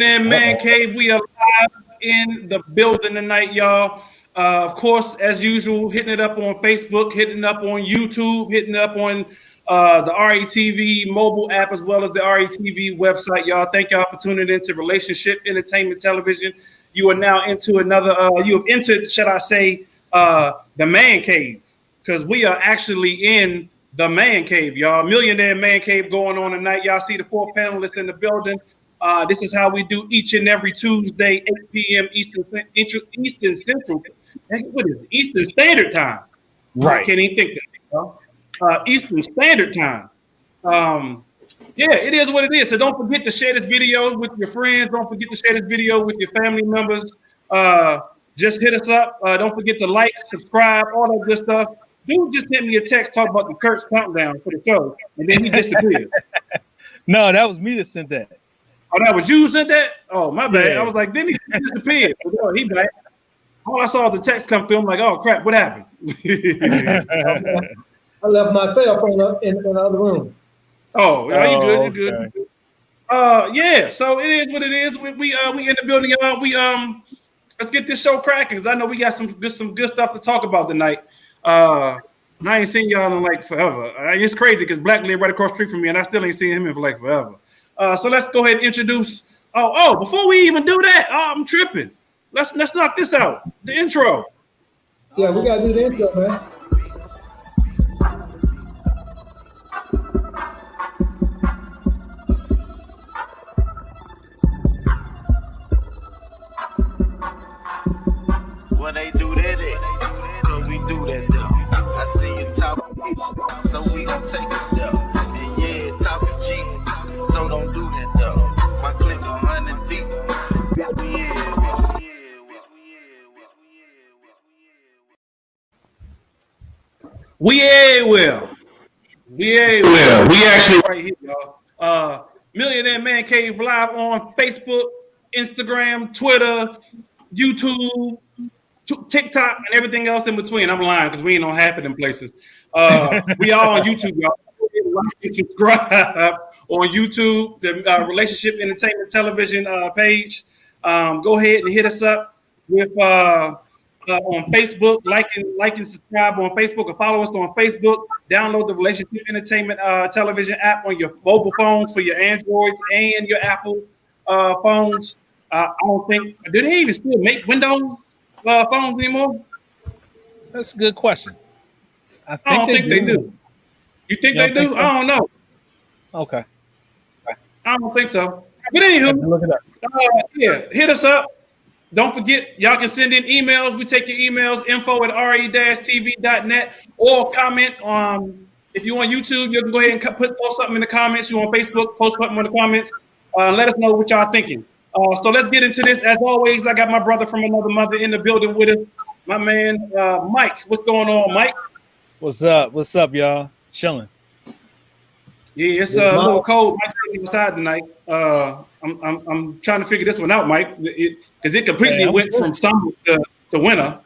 Millionaire Man Cave. We are live in the building tonight, y'all. Of course, as usual, hitting it up on Facebook, hitting it up on YouTube, hitting it up on the RETV mobile app as well as the RETV website, y'all. Thank y'all for tuning into Relationship Entertainment Television. You are now into another, you have entered, should I say, the Man Cave, because we are actually in the Man Cave, y'all. Millionaire Man Cave going on tonight. Y'all see the four panelists in the building. This is how we do each and every Tuesday, 8 p.m. Eastern Central. What is it? Eastern Standard Time. Right. I can't even think that. Eastern Standard Time. Yeah, it is what it is. So don't forget to share this video with your friends. Don't forget to share this video with your family members. Just hit us up. Don't forget to like, subscribe, all that good stuff. Dude just sent me a text talking about the Kurt's countdown for the show, and then he disappeared. No, that was me that sent that. Oh, that was you sent that? Oh, my bad. Yeah. I was like, then he disappeared. He back. All I saw was the text come through. I'm like, oh crap, what happened? I left my cell phone in the other room. Oh, you good? You good? Okay. You good? Yeah. So it is what it is. We in the building, y'all. Let's get this show cracking because I know we got some good stuff to talk about tonight. I ain't seen y'all in like forever. It's crazy because Black live right across the street from me, and I still ain't seen him in for like forever. So let's go ahead and introduce. Before we even do that, I'm tripping. Let's knock this out. The intro. Yeah, we gotta do the intro, man. When they do that, cause we do that though. I see you talking, so we gon' take it though. And yeah, talking cheap, so don't do that though. My click 100 deep. We actually right here, y'all. Millionaire Man Cave live on Facebook, Instagram, Twitter, YouTube, TikTok, and everything else in between. I'm lying because we ain't on half of them places. We all on YouTube, y'all. Like and subscribe on YouTube, the Relationship Entertainment Television page. Go ahead and hit us up with on Facebook, like and subscribe on Facebook, or follow us on Facebook. Download the Relationship Entertainment Television app on your mobile phones for your Androids and your Apple phones. I don't think, do they even still make Windows phones anymore? That's a good question. I don't think they do. You think they do? I don't know. Okay. I don't think so. But anywho, look it up. Yeah, hit us up. Don't forget, y'all can send in emails. We take your emails, info@re-tv.net, or comment on, if you on YouTube, you can go ahead and post something in the comments. You on Facebook, post something in the comments. Let us know what y'all thinking. So let's get into this. As always, I got my brother from another mother in the building with us, my man, Mike. What's going on, Mike? What's up? What's up, y'all? Chilling. Yeah, it's a little cold. Mike's inside tonight. I'm trying to figure this one out, Mike, because it completely went from summer to winter.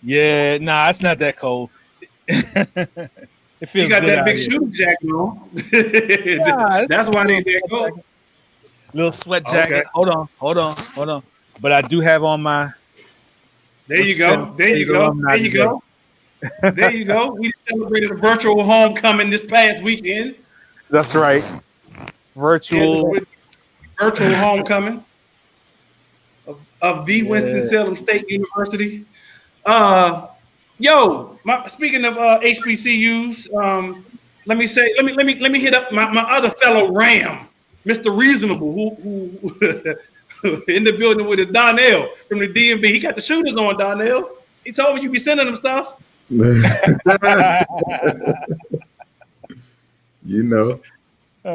Yeah, nah, it's not that cold. It feels. You got good that out big here. shooting jacket on. Yeah, that's why they there go. Little sweat jacket. Okay. Hold on. But I do have on my. There you go. There you go. There you go. We celebrated a virtual homecoming this past weekend. That's right. Virtual homecoming of the Winston-Salem State University. Speaking of HBCUs, let me hit up my other fellow Ram, Mr. Reasonable, who in the building with his Donnell from the DMV. He got the shooters on, Donnell. He told me you be sending him stuff. You know. Go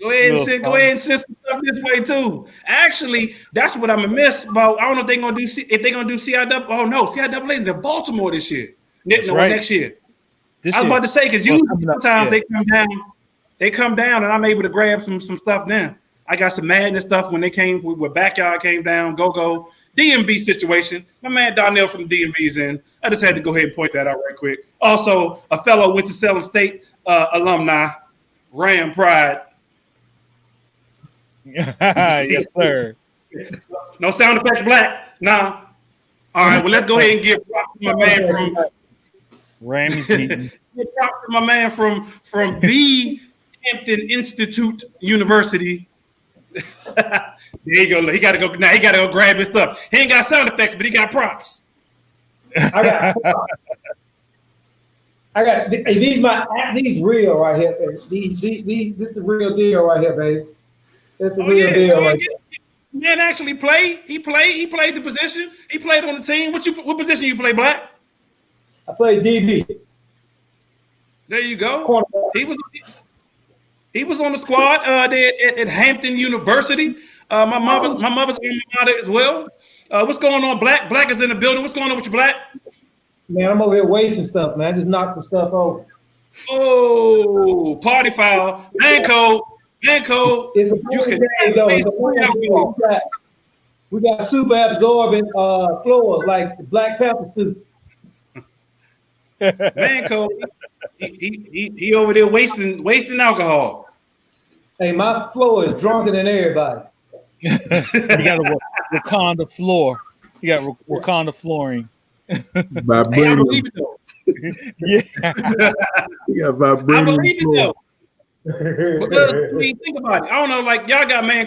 ahead and send some stuff this way too. Actually, that's what I'm gonna miss about. I don't know if they're gonna do CIW. Oh no, CIAA is in Baltimore this year. Next year. I was about to say because usually sometimes they come down and I'm able to grab some stuff then. I got some Madness stuff when they came with Backyard came down, go DMV situation. My man Donnell from DMV's in. I just had to go ahead and point that out right quick. Also, a fellow Winston-Salem State alumni, Ram Pride. Yes, sir. No sound effects, Black. Nah. All right. Well, let's go ahead and give props to my man from Ramy's meeting. give props to my man from the Hampton Institute University. There you go. He got to go now. He got to go grab his stuff. He ain't got sound effects, but he got props. I got these real right here, baby. This is the real deal right here, baby. That's the real deal right here. Man actually played. He played the position. He played on the team. What position you play, Black? I played DB. There you go. He was on the squad there at Hampton University. My mother's alma mater as well. What's going on, Black? Black is in the building. What's going on with you, Black? Man, I'm over here wasting stuff, man. I just knocked some stuff over. Oh, party foul. Man code. It's a morning game, though. It's a morning game. We got super absorbent floors like the Black Panther suit. Man code. He over there wasting alcohol. Hey, my floor is drunker than everybody. You got a Wakanda floor. You got Wakanda flooring. Vibranium. Hey, I believe it though. Yeah. You got vibranium. I believe it though. Because I mean, think about it. I don't know, like y'all got man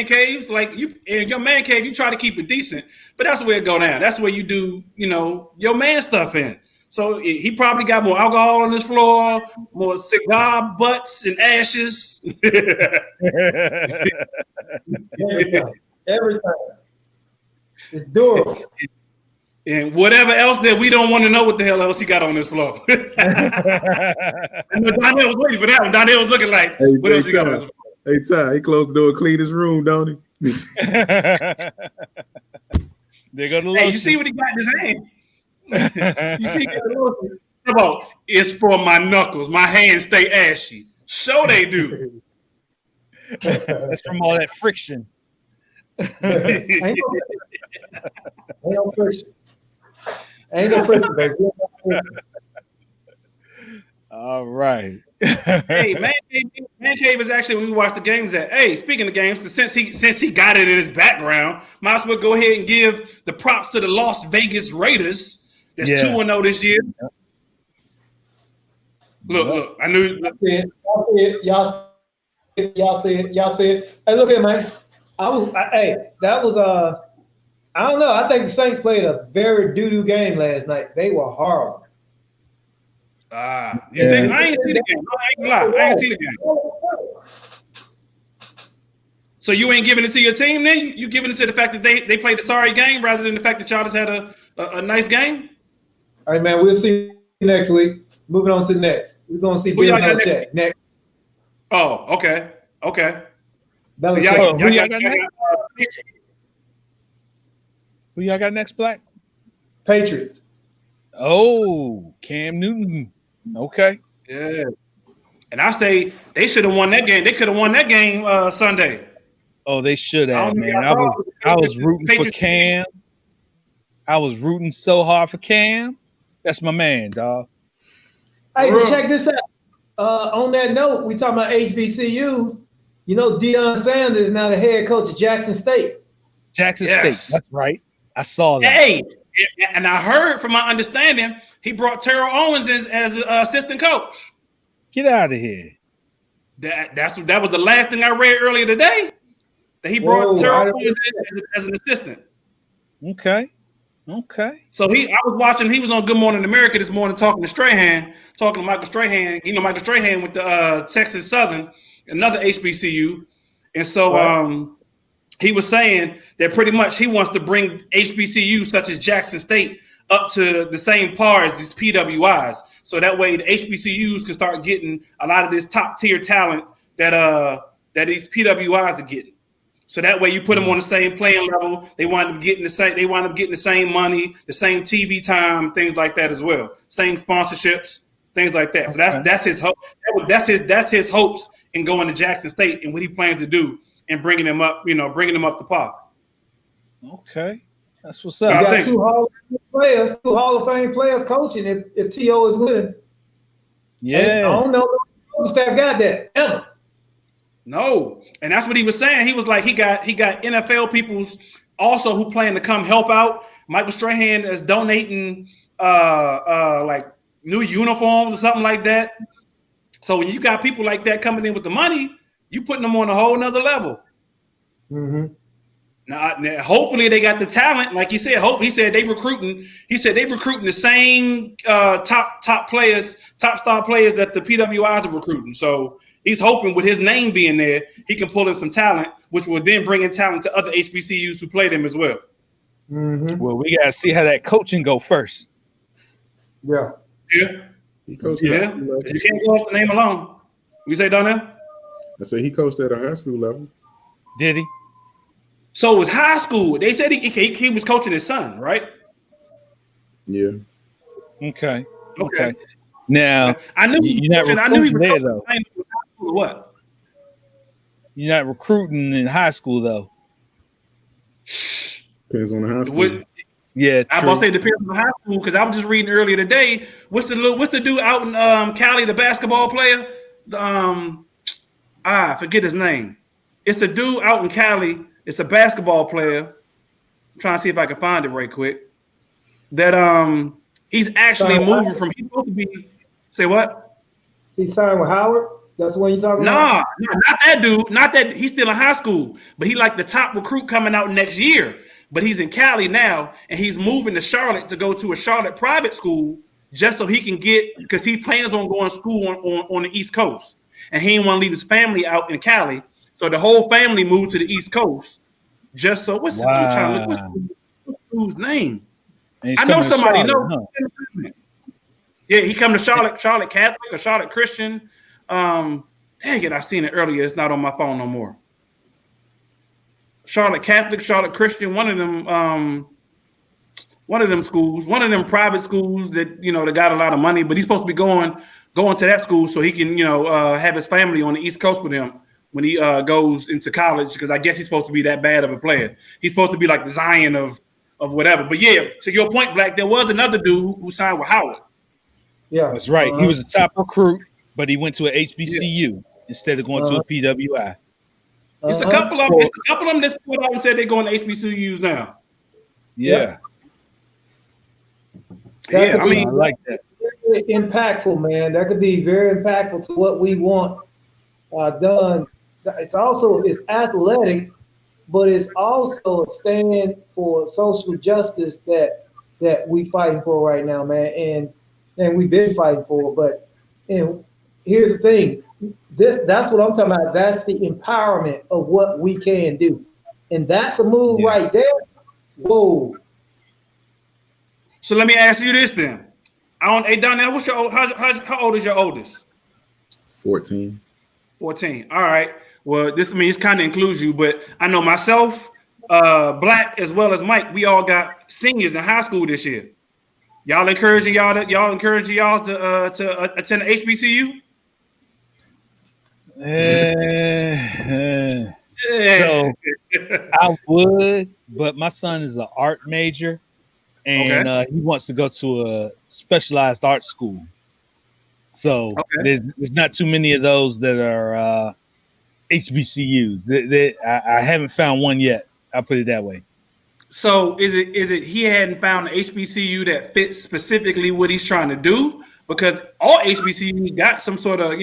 caves, like you in your man cave, you try to keep it decent, but that's where it go down. That's where you do, your man stuff in. So he probably got more alcohol on his floor, more cigar butts and ashes. Everything. It's durable. And whatever else that we don't want to know what the hell else he got on his floor. I know Donnell was waiting for that one. Donnell was looking like, hey, what else he got on his floor? Hey, Ty, he closed the door and cleaned his room, don't he? They go to hey, you see what he got in his hand? You see, about it's for my knuckles. My hands stay ashy. So they do. That's from all that friction. Ain't no friction. Ain't no friction, baby. All right. Hey, Man Cave is actually we watch the games at. Hey, speaking of games, since he got it in his background, might as well go ahead and give the props to the Las Vegas Raiders. That's 2-0 this year. Look, I knew. Y'all see it. Hey, look here, man. That was I don't know. I think the Saints played a very doo-doo game last night. They were horrible. You think I ain't see the game? I ain't see the game. So you ain't giving it to your team then? You giving it to the fact that they played a sorry game rather than the fact that y'all just had a nice game? All right, man. We'll see you next week. Moving on to the next. We're gonna see Bill Belichick next. Oh, okay. So who y'all got next? Who y'all got next, Black? Patriots. Oh, Cam Newton. Okay. Yeah. And I say they should have won that game. They could have won that game Sunday. Oh, they should have, man. I was rooting for Cam. I was rooting so hard for Cam. That's my man, dog. Hey, check this out. On that note, we talking about HBCUs. Deion Sanders is now the head coach of Jackson State. Jackson State. That's right. I saw that. Hey, and I heard from my understanding, he brought Terrell Owens as assistant coach. Get out of here. That was the last thing I read earlier today. That he brought Terrell Owens as an assistant. Okay. So I was watching. He was on Good Morning America this morning talking to Michael Strahan. Michael Strahan with the Texas Southern, another HBCU, and so he was saying that pretty much he wants to bring HBCUs such as Jackson State up to the same par as these PWIs, so that way the HBCUs can start getting a lot of this top tier talent that these PWIs are getting. So that way you put them on the same playing level. They wind up getting the same money, the same TV time, things like that as well. Same sponsorships, things like that. So that's his hope. That's his hopes in going to Jackson State and what he plans to do and bringing them up to par. Okay, that's what's up. You got two Hall of Fame players coaching if T.O. is with him. Yeah, I don't know if staff got that ever. No, and that's what he was saying. He was like, he got NFL peoples also who plan to come help out. Michael Strahan is donating like new uniforms or something like that. So when you got people like that coming in with the money, you putting them on a whole nother level. Mm-hmm. Now, hopefully they got the talent, like he said. He said they recruiting. He said they recruiting the same top players, top star players that the PWIs are recruiting. So he's hoping with his name being there, he can pull in some talent, which will then bring in talent to other HBCUs who play them as well. Mm-hmm. Well, we gotta see how that coaching go first. Yeah. He coached. Yeah. You can't go off the name alone. You say Donnell? I said he coached at a high school level. Did he? So it was high school. They said he was coaching his son, right? Yeah. Okay. Now I knew you're not recruiting I knew he was there coaching though. high school or what? You're not recruiting in high school though. Depends on the high school. Yeah, I'm about to say it depends on the high school because I was just reading earlier today. What's the dude out in Cali, the basketball player? I forget his name. It's a dude out in Cali. It's a basketball player. I'm trying to see if I can find it right quick. That he's actually moving from. He's supposed to be. Say what? He signed with Howard. That's the one you talking about? Nah, not that dude. Not that he's still in high school, but he like the top recruit coming out next year. But he's in Cali now, and he's moving to Charlotte to go to a Charlotte private school just so he can get because he plans on going to school on the East Coast, and he didn't want to leave his family out in Cali. So the whole family moved to the East Coast just so what's this dude trying to look? What's dude's name? I know somebody knows. Huh? Yeah, he come to Charlotte Catholic or Charlotte Christian. Dang it, I seen it earlier. It's not on my phone no more. Charlotte Catholic, Charlotte Christian, one of them schools, one of them private schools that that got a lot of money, but he's supposed to be going to that school so he can have his family on the East Coast with him when he goes into college, because I guess he's supposed to be that bad of a player. He's supposed to be like the Zion of whatever. But yeah, to your point, Black, there was another dude who signed with Howard. Yeah, that's right. He was a top recruit, but he went to an HBCU instead of going to a PWI. It's a couple of them. It's a couple of them that put out and said they're going to HBCUs now. Yeah. Yeah, I mean, I like that. Very impactful, man. That could be very impactful to what we want done. It's athletic, but it's also a stand for social justice that we fighting for right now, man, and we've been fighting for. But here's the thing, that's what I'm talking about. That's the empowerment of what we can do, and that's a move right there. Whoa. So let me ask you this then. Hey Donnell, how old is your oldest? 14. 14. All right. Well, this kind of includes you, but I know myself, Black as well as Mike, we all got seniors in high school this year. Y'all encouraging y'all to attend the HBCU? So I would, but my son is an art major, and he wants to go to a specialized art school. So there's not too many of those that are HBCUs. I haven't found one yet. I'll put it that way. So is it he hadn't found an HBCU that fits specifically what he's trying to do? Because all HBCUs got some sort of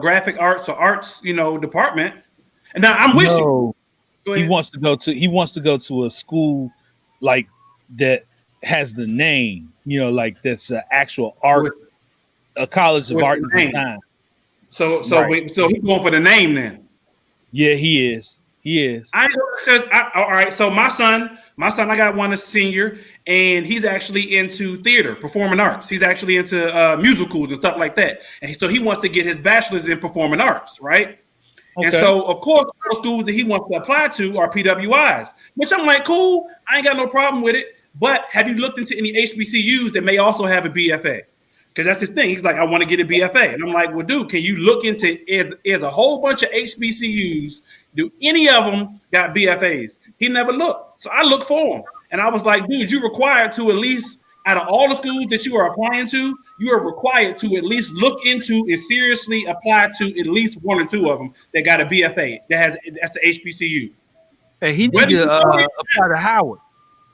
graphic arts or arts department. And now I'm with you. He wants to go to a school like that has the name, like that's an actual art, a college of art and design. So he's going for the name then. Yeah, he is. All right. So my son, I got one, a senior, and he's actually into theater, performing arts. He's actually into musicals and stuff like that. And so he wants to get his bachelor's in performing arts, right? Okay. And so, of course, those schools that he wants to apply to are PWIs, which I'm like, cool. I ain't got no problem with it. But have you looked into any HBCUs that may also have a BFA? Because that's his thing. He's like, I want to get a BFA. And I'm like, well, dude, can you look into is a whole bunch of HBCUs? Do any of them got BFAs? He never looked. So I looked for him. And I was like, dude, you're required to at least out of all the schools that you are applying to, you are required to at least look into and seriously apply to at least one or two of them that got a BFA that's the HBCU. Hey, he need Whether to you know it, apply to Howard.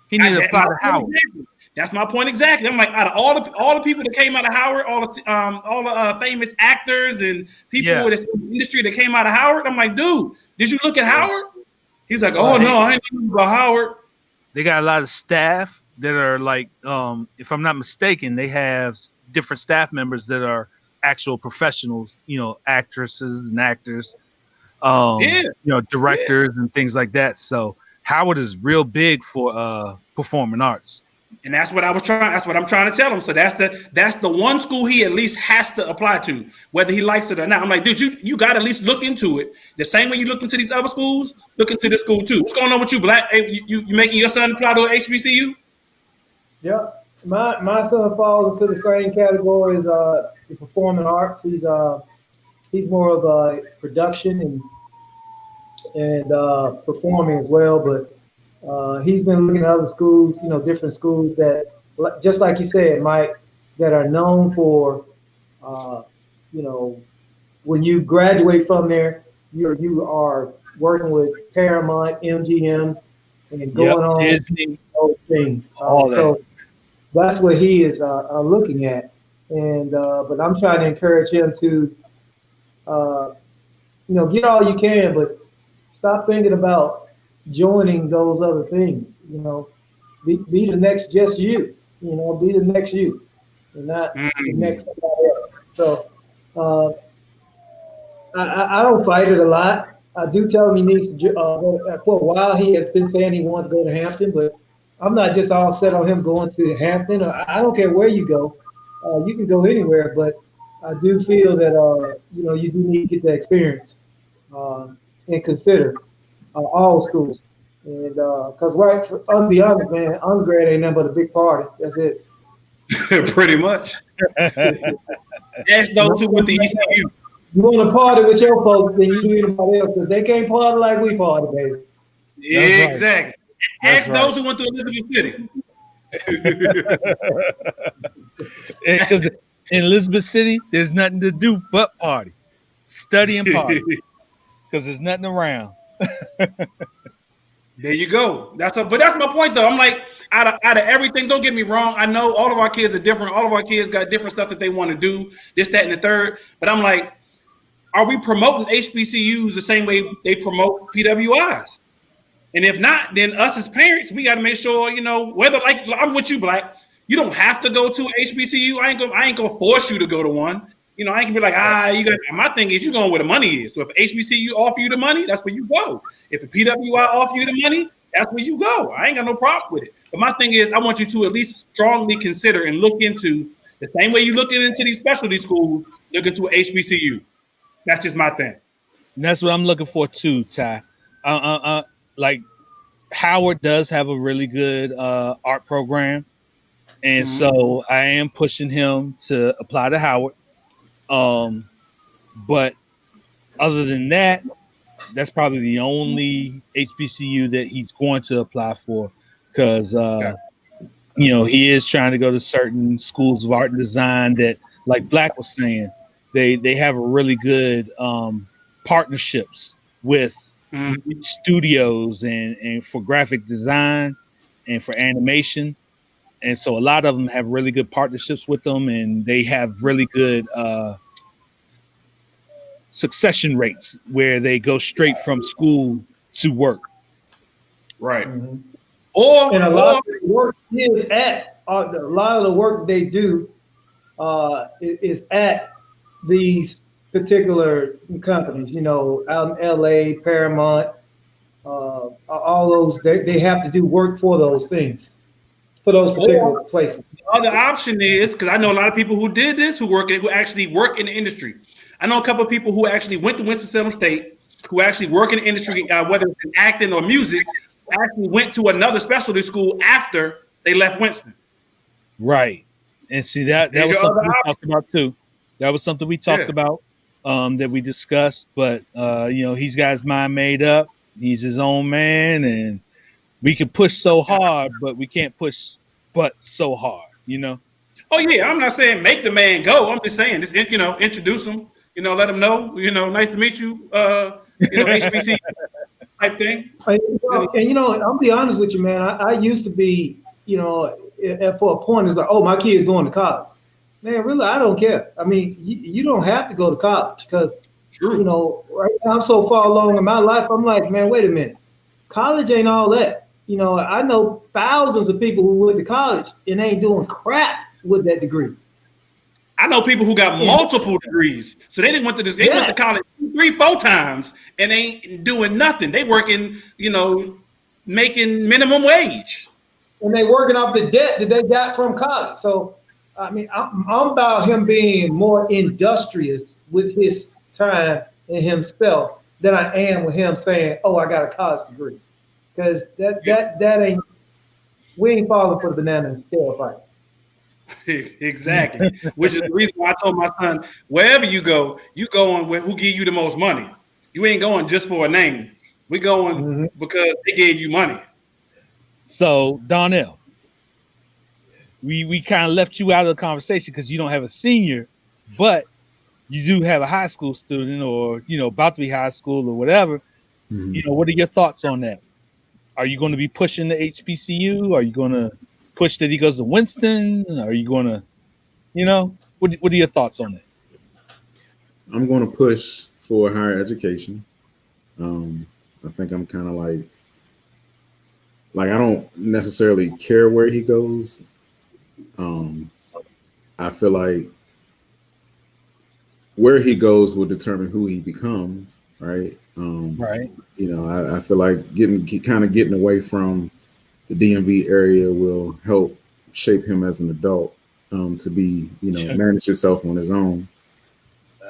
He need to apply to Howard. exactly. That's my point exactly. I'm like, out of all the people that came out of Howard, all the famous actors and people that's in the industry that came out of Howard, I'm like, dude, did you look at Howard? He's like, oh no, I ain't thinking about Howard. They got a lot of staff that are like, if I'm not mistaken, they have different staff members that are actual professionals, actresses and actors, directors and things like that. So Howard is real big for performing arts. And that's what I'm trying to tell him. So that's the one school he at least has to apply to, whether he likes it or not. I'm like, dude, you got to at least look into it. The same way you look into these other schools, look into this school too. What's going on with you, Black? Hey, you making your son apply to an HBCU? Yeah, my son falls into the same category as the performing arts. He's more of a production and performing as well, but he's been looking at other schools, different schools that, just like you said, Mike, that are known for, when you graduate from there, you are working with Paramount, MGM, and going on Disney, those things. So that's what he is looking at, and but I'm trying to encourage him to, get all you can, but stop thinking about joining those other things. Be the next just you. Be the next you, and not the next somebody else. So I don't fight it a lot. I do tell him he needs to. For a while, he has been saying he wants to go to Hampton, but I'm not just all set on him going to Hampton. I don't care where you go. You can go anywhere, but I do feel that you do need to get the experience and consider all schools. And because I'll be honest, man, undergrad ain't nothing but a big party. That's it. Pretty much. That's those who went to ECU. You want to party with your folks, then you do anybody else, because they can't party like we party, baby. Yeah, exactly. Ask those who went to Elizabeth City. Because in Elizabeth City, there's nothing to do but party, study and party, because there's nothing around. There you go. But that's my point, though. I'm like, out of everything, don't get me wrong. I know all of our kids are different. All of our kids got different stuff that they want to do, this, that, and the third. But I'm like, are we promoting HBCUs the same way they promote PWIs? And if not, then us as parents, we got to make sure, whether, like, I'm with you, Black. You don't have to go to HBCU. I ain't gonna force you to go to one. I ain't gonna be like, you got. My thing is, you're going where the money is. So if HBCU offer you the money, that's where you go. If the PWI offer you the money, that's where you go. I ain't got no problem with it. But my thing is, I want you to at least strongly consider and look into the same way you looking into these specialty schools, look into an HBCU. That's just my thing. And that's what I'm looking for too, Ty. Like Howard does have a really good art program, and so I am pushing him to apply to Howard. But other than that, that's probably the only HBCU that he's going to apply for, because he is trying to go to certain schools of art and design that, like Black was saying, they have really good partnerships with studios and for graphic design and for animation. And so a lot of them have really good partnerships with them, and they have really good succession rates where they go straight from school to work. Right. And a lot of the work is a lot of the work they do is at these particular companies, out in LA, Paramount, all those, they have to do work for those things, for those particular places. The other option is, because I know a lot of people who did this, who actually work in the industry. I know a couple of people who actually went to Winston-Salem State, who actually work in the industry, whether it's in acting or music, actually went to another specialty school after they left Winston. Right. And see, that was something we talked about too. That was something we talked about, that we discussed, but he's got his mind made up. He's his own man, and we can push so hard, but we can't push but so hard. you know. Oh yeah, I'm not saying make the man go. I'm just saying, just introduce him. Let him know. Nice to meet you. HBC type thing. I'll be honest with you, man. I used to be, for a point, it's like, oh, my kid's going to college. Man, really, I don't care. I mean, you don't have to go to college because, right now I'm so far along in my life. I'm like, man, wait a minute. College ain't all that. I know thousands of people who went to college and ain't doing crap with that degree. I know people who got multiple degrees, so they didn't went to this. They went to college 3-4 times and ain't doing nothing. They working, making minimum wage. And they working off the debt that they got from college. So, I mean, I'm about him being more industrious with his time and himself than I am with him saying, "Oh, I got a college degree," because that ain't. We ain't falling for the banana and tailpipe. Exactly. Which is the reason why I told my son, wherever you going with who give you the most money. You ain't going just for a name. We going because they gave you money. So, Donnell, we kind of left you out of the conversation because you don't have a senior, but you do have a high school student or, about to be high school or whatever. What are your thoughts on that? Are you going to be pushing the HBCU? Are you going to push that he goes to Winston? Are you going to, what are your thoughts on that? I'm going to push for higher education. I think I'm kind of like I don't necessarily care where he goes. I feel like where he goes will determine who he becomes, right? Right. I feel like getting away from the DMV area will help shape him as an adult to be, manage himself on his own.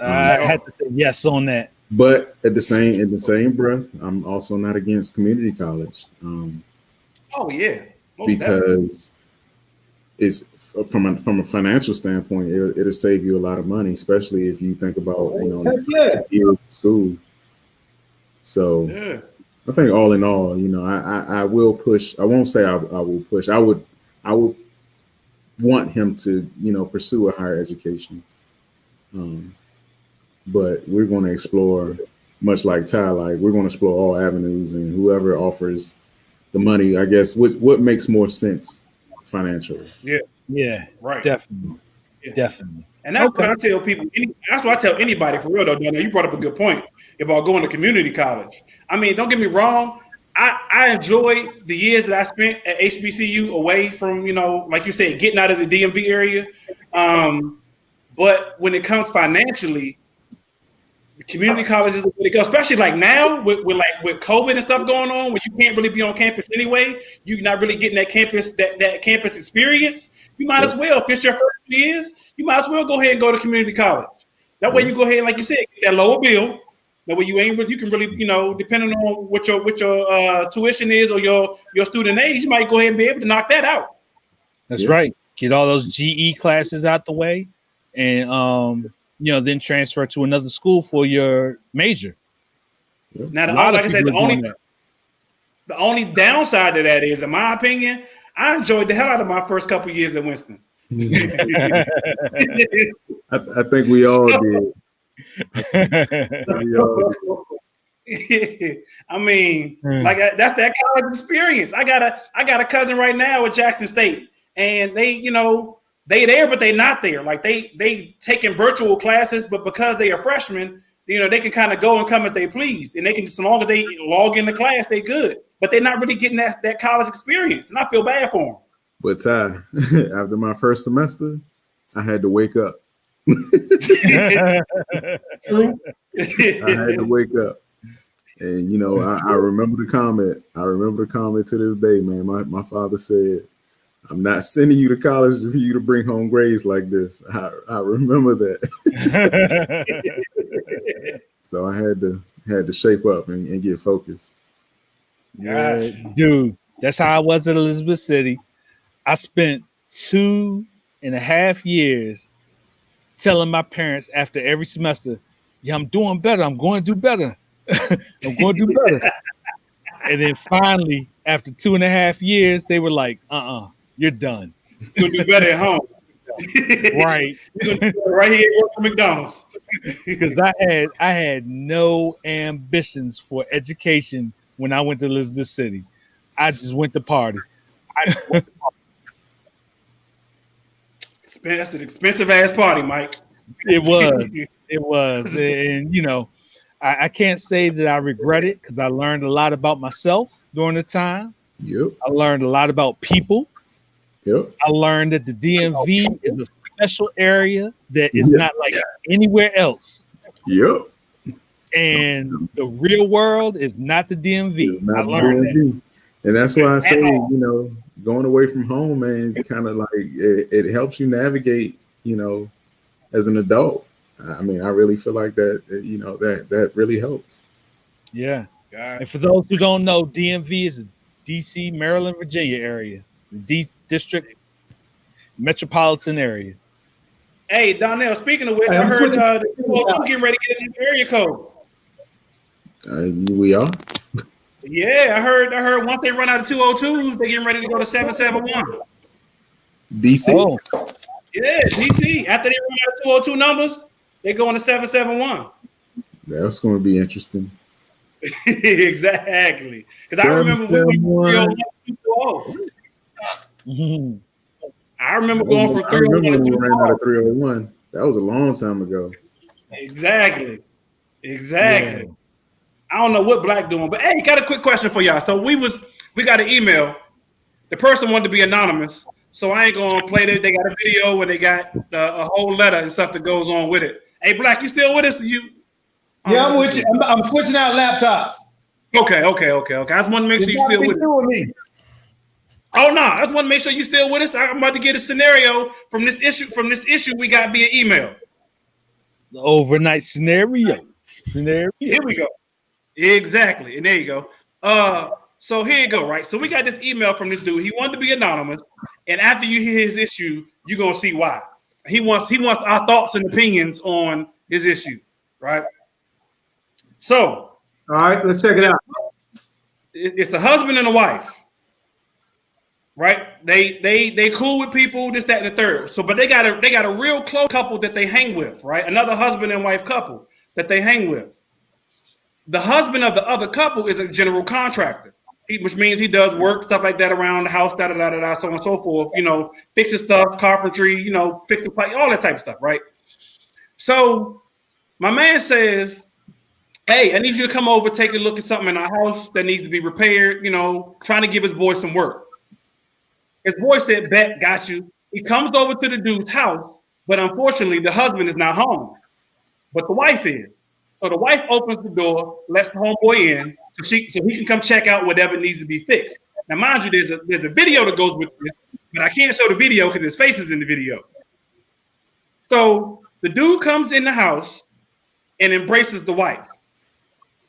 I had to say yes on that. But in the same breath, I'm also not against community college. Oh yeah, because it's from a financial standpoint, it'll save you a lot of money, especially if you think about the first 2 years of school. So I think all in all, I will push. I won't say I will push. I would want him to pursue a higher education. But we're going to explore, much like Ty, we're going to explore all avenues, and whoever offers the money, I guess, what makes more sense financially. Yeah, right, definitely. And that's what I tell people. That's what I tell anybody, for real though. You brought up a good point about going to community college. I mean, don't get me wrong. I enjoyed the years that I spent at HBCU away from, like you said, getting out of the DMV area. But when it comes financially, the community colleges is the way to go, especially like now with COVID and stuff going on, where you can't really be on campus anyway. You're not really getting that campus experience. You might as well, if it's your first years, you might as well go ahead and go to community college. That way you go ahead, like you said, get that lower bill. That way you can really, depending on what your tuition is or your student age, you might go ahead and be able to knock that out. That's right. Get all those GE classes out the way, and then transfer to another school for your major. Now, like I said, the only downside to that is, in my opinion, I enjoyed the hell out of my first couple of years at Winston. I think we all did. I mean, that's that college experience. I got a cousin right now at Jackson State, and they there, but they not there. Like they taking virtual classes, but because they are freshmen, they can kind of go and come as they please, and they can, as long as they log in the class, they good. But they're not really getting that college experience, and I feel bad for them. But Ty, after my first semester, I had to wake up. True. I had to wake up. And I remember the comment. I remember the comment to this day, man. My father said, "I'm not sending you to college for you to bring home grades like this." I remember that. So I had to shape up and get focused. Yeah, dude, that's how I was at Elizabeth City. I spent 2.5 years telling my parents after every semester, "Yeah, I'm doing better. I'm going to do better. I'm going to do better." And then finally, after 2.5 years, they were like, "You're done." You're gonna do better at home. Right. You're gonna do better right here at McDonald's. Because I had no ambitions for education when I went to Elizabeth City. I just went to party. That's an expensive ass party, Mike. It was, and you know, I can't say that I regret it because I learned a lot about myself during the time. Yep. I learned a lot about people. Yep. I learned that the DMV is a special area that is not like anywhere else. Yep. And the real world is not the DMV. I learned that. And that's why I say, you know, going away from home, man, kind of like it helps you navigate, you know, as an adult. I mean, I really feel like that, you know, that really helps. Yeah. And for those who don't know, DMV is a DC, Maryland, Virginia area, the D district metropolitan area. Hey, Donnell, speaking of which, I heard the getting ready to get a new area code. We are. Yeah, I heard once they run out of 202s, they're getting ready to go to 771. DC. Oh. Yeah, DC. After they run out of 202 numbers, they go into 771. That's going to be interesting. Exactly. Because I remember when we were 301. I remember going from 301 to 201. 301. That was a long time ago. Exactly. Yeah. I don't know what Black doing, but hey, got a quick question for y'all. So we got an email. The person wanted to be anonymous, so I ain't gonna play that. They got a video and they got a whole letter and stuff that goes on with it. Hey, Black, you still with us? Yeah, I'm with you. I'm switching out laptops. Okay. I just want to make sure you still with us. Oh no, I just want to make sure you still with us. I'm about to get a scenario from this issue we got via email. The overnight scenario. Here we go. Exactly, and there you go. So here you go, right? So we got this email from this dude. He wanted to be anonymous, and after you hear his issue, you're gonna see why. He wants our thoughts and opinions on his issue, right? So, all right, let's check it out. It's a husband and a wife, right? They cool with people, this, that, and the third. So, but they got a real close couple that they hang with, right? Another husband and wife couple that they hang with. The husband of the other couple is a general contractor, which means he does work, stuff like that around the house, so on and so forth, you know, fixing stuff, carpentry, you know, fixing all that type of stuff, right? So my man says, hey, I need you to come over, take a look at something in our house that needs to be repaired, you know, trying to give his boy some work. His boy said, bet, got you. He comes over to the dude's house, but unfortunately the husband is not home, but the wife is. So the wife opens the door, lets the homeboy in, so he can come check out whatever needs to be fixed. Now, mind you, there's a video that goes with this, but I can't show the video because his face is in the video. So the dude comes in the house and embraces the wife.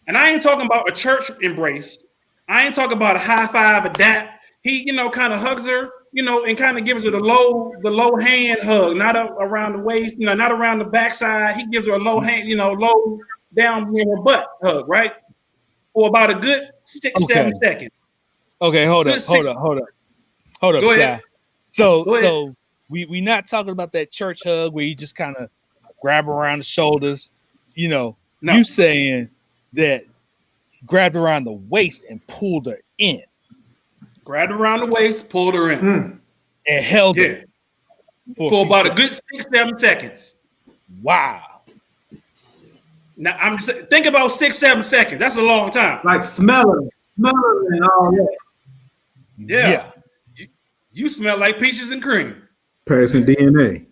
And I ain't talking about a church embrace. I ain't talking about a high five, a dap. He, you know, kind of hugs her, you know, and kind of gives her the low hand hug, not around the waist, you know, not around the backside. He gives her a low hand, you know, low down near her butt hug, right? For about a good 6-7 seconds. Okay, hold up, Go ahead. So we not talking about that church hug where you just kind of grab around the shoulders, you know. No. You saying that grabbed around the waist and pulled her in. Grabbed around the waist, pulled her in. And held her. For about a good 6-7 seconds. Wow. Now I'm just think about 6-7 seconds. That's a long time. Like smelling and all that. Yeah. You smell like peaches and cream. Passing DNA.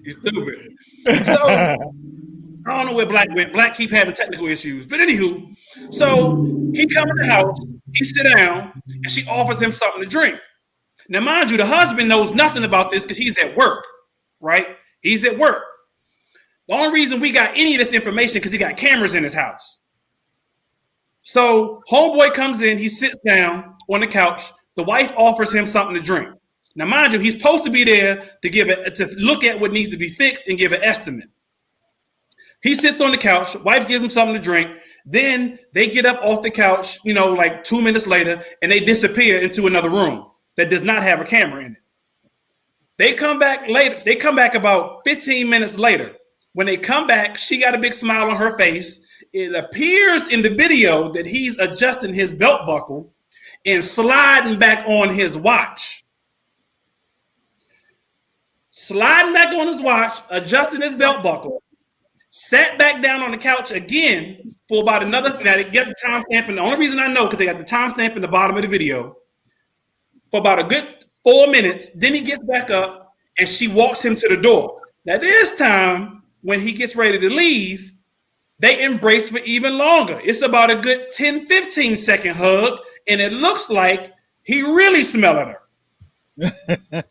You stupid. So I don't know where Black went. Black keep having technical issues. But anywho, so he come in the house, he sit down, and she offers him something to drink. Now, mind you, the husband knows nothing about this because he's at work, right? He's at work. The only reason we got any of this information because he got cameras in his house. So homeboy comes in, he sits down on the couch. The wife offers him something to drink. Now, mind you, he's supposed to be there to look at what needs to be fixed and give an estimate. He sits on the couch. Wife gives him something to drink. Then they get up off the couch, like 2 minutes later, and they disappear into another room that does not have a camera in it. They come back later. They come back about 15 minutes later. When they come back, she got a big smile on her face. It appears in the video that he's adjusting his belt buckle and sliding back on his watch. Sliding back on his watch, adjusting his belt buckle, sat back down on the couch again for about another. Now they get the timestamp, and the only reason I know because they got the timestamp in the bottom of the video for about a good 4 minutes. Then he gets back up, and she walks him to the door. Now this time, when he gets ready to leave, they embrace for even longer. It's about a good 10, 15 second hug, and it looks like he really smelling her.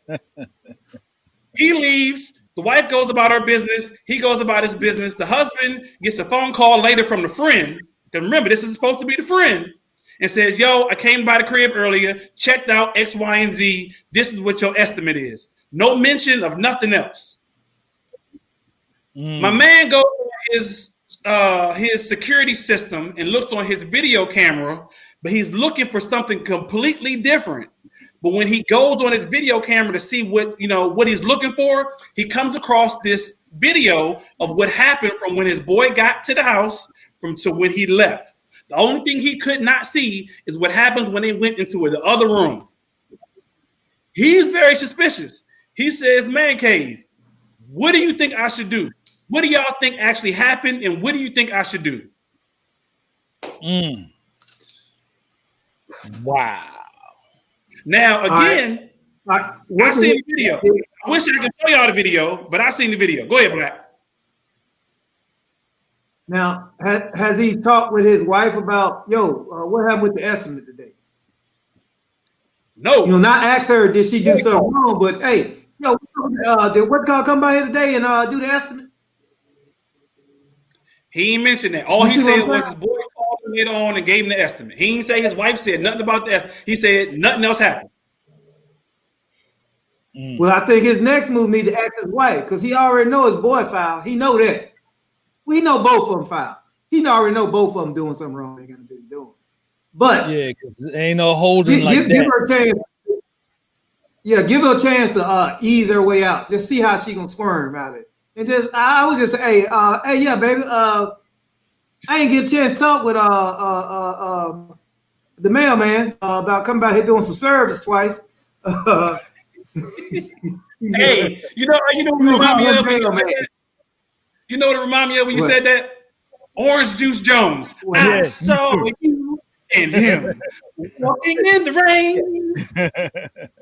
He leaves. The wife goes about her business. He goes about his business. The husband gets a phone call later from the friend. Because remember, this is supposed to be the friend. And says, yo, I came by the crib earlier, checked out X, Y, and Z. This is what your estimate is. No mention of nothing else. My man goes to his security system and looks on his video camera, but he's looking for something completely different. But when he goes on his video camera to see what he's looking for, he comes across this video of what happened from when his boy got to the house to when he left. The only thing he could not see is what happens when they went into the other room. He's very suspicious. He says, "Man Cave, what do you think I should do? What do y'all think actually happened, and what do you think I should do?" Wow. Now, again, I seen the video. I wish I could show y'all the video, but I seen the video. Go ahead, Black. Now, has he talked with his wife about, what happened with the estimate today? No. Not ask her, did she do something wrong? But, hey, did what guy come by here today and do the estimate? He ain't mentioned that. All he said was his boy called him later on and gave him the estimate. He didn't say his wife said nothing about the estimate. He said nothing else happened. Well, I think his next move need to ask his wife because he already know his boy filed. He know that. We know both of them filed. He already know both of them doing something wrong. They gotta be doing. But yeah, because ain't no holding like give that. her a chance. Yeah, give her a chance to ease her way out. Just see how she gonna squirm out of it. And just I was just say, hey, yeah, baby. I didn't get a chance to talk with the mailman about coming by here doing some service twice. Hey, you know what remind me of when you said that? You know what it remind me of when you said that? Orange Juice Jones. I saw you and him walking in the rain.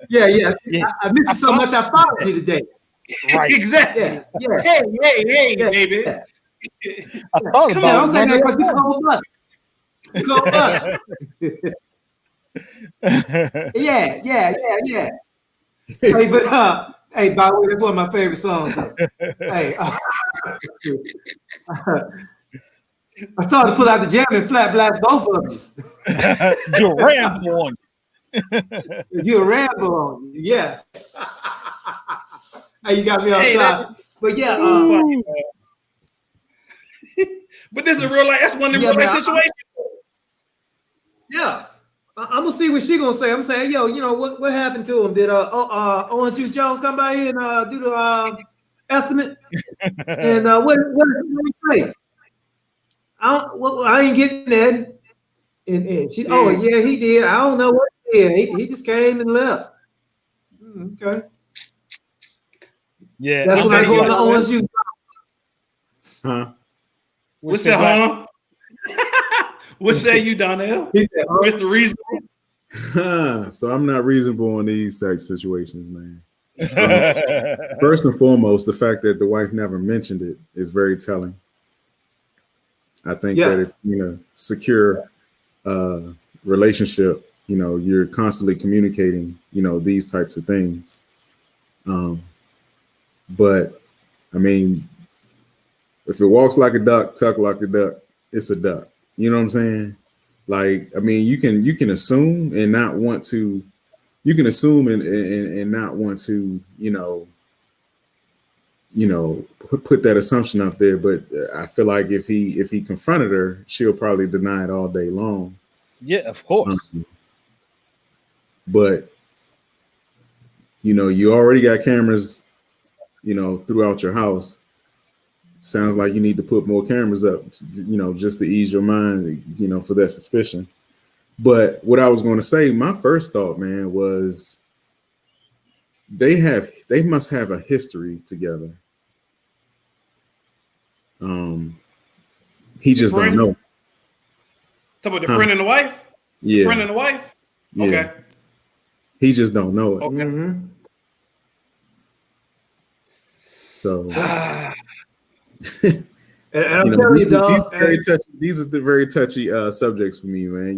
Yeah. I missed you so much. I followed you today. Right. Exactly. Yeah. Hey, baby. I thought Come about on, don't say that because we call us. We call us. Yeah. Hey, but hey, by the way, that's one of my favorite songs. Hey, I started to pull out the jam and flat blast both of us. You ramble on. You a ramble on, yeah. Hey, you got me outside. But yeah, but this is real life. That's one of the real life situations. Yeah. I'm gonna see what she gonna say. I'm saying, what happened to him? Did Orange Juice Jones come by here and do the estimate? And what did he say? I ain't getting that. And she, yeah, he did. I don't know what he did. He just came and left. Okay. Yeah, that's when I go on the Orange Juice. Huh? What's that, huh? What say you, Donnell? Mr. Reasonable. So I'm not reasonable in these type of situations, man. First and foremost, the fact that the wife never mentioned it is very telling. I think that if you're in a secure relationship, you're constantly communicating, these types of things. But I mean, if it walks like a duck, tuck like a duck, it's a duck. You know what I'm saying? Like, I mean, you can assume and not want to. You can assume and not want to, put that assumption out there. But I feel like if he confronted her, she'll probably deny it all day long. Yeah, of course. But you already got cameras, throughout your house. Sounds like you need to put more cameras up, just to ease your mind, for that suspicion. But what I was going to say, my first thought, man, was they must have a history together. He just don't know. Talk about the friend and the wife? Yeah. The friend and the wife? Yeah. Okay. He just don't know it. Okay. Mm-hmm. So And I'm telling you, dog, these are the very touchy subjects for me, man.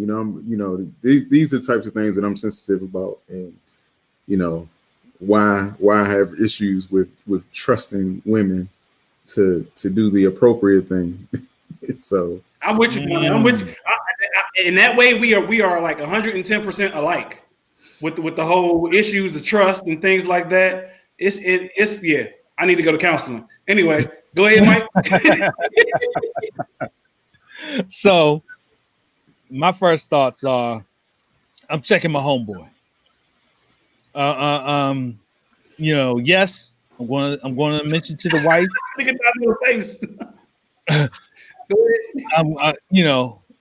These are the types of things that I'm sensitive about, and why I have issues with trusting women to do the appropriate thing. So I'm with you, man. I'm with you. In that way, we are like 110% alike with the whole issues of trust and things like that. It's yeah. I need to go to counseling. Anyway, go ahead, Mike. So, my first thoughts are, I'm checking my homeboy. Yes, I'm going to mention to the wife. Look at that little face.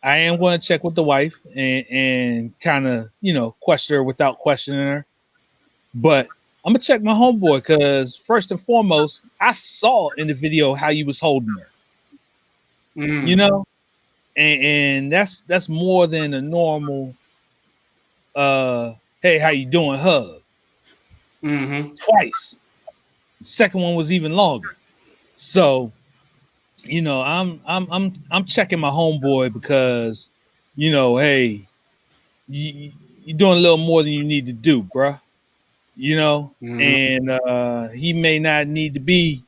I am going to check with the wife and kind of, question her without questioning her. But I'm going to check my homeboy because first and foremost, I saw in the video how you was holding her. And that's more than a normal, hey, how you doing hug. Twice. The second one was even longer. So, I'm checking my homeboy because, hey, you're doing a little more than you need to do, bruh. And he may not need to be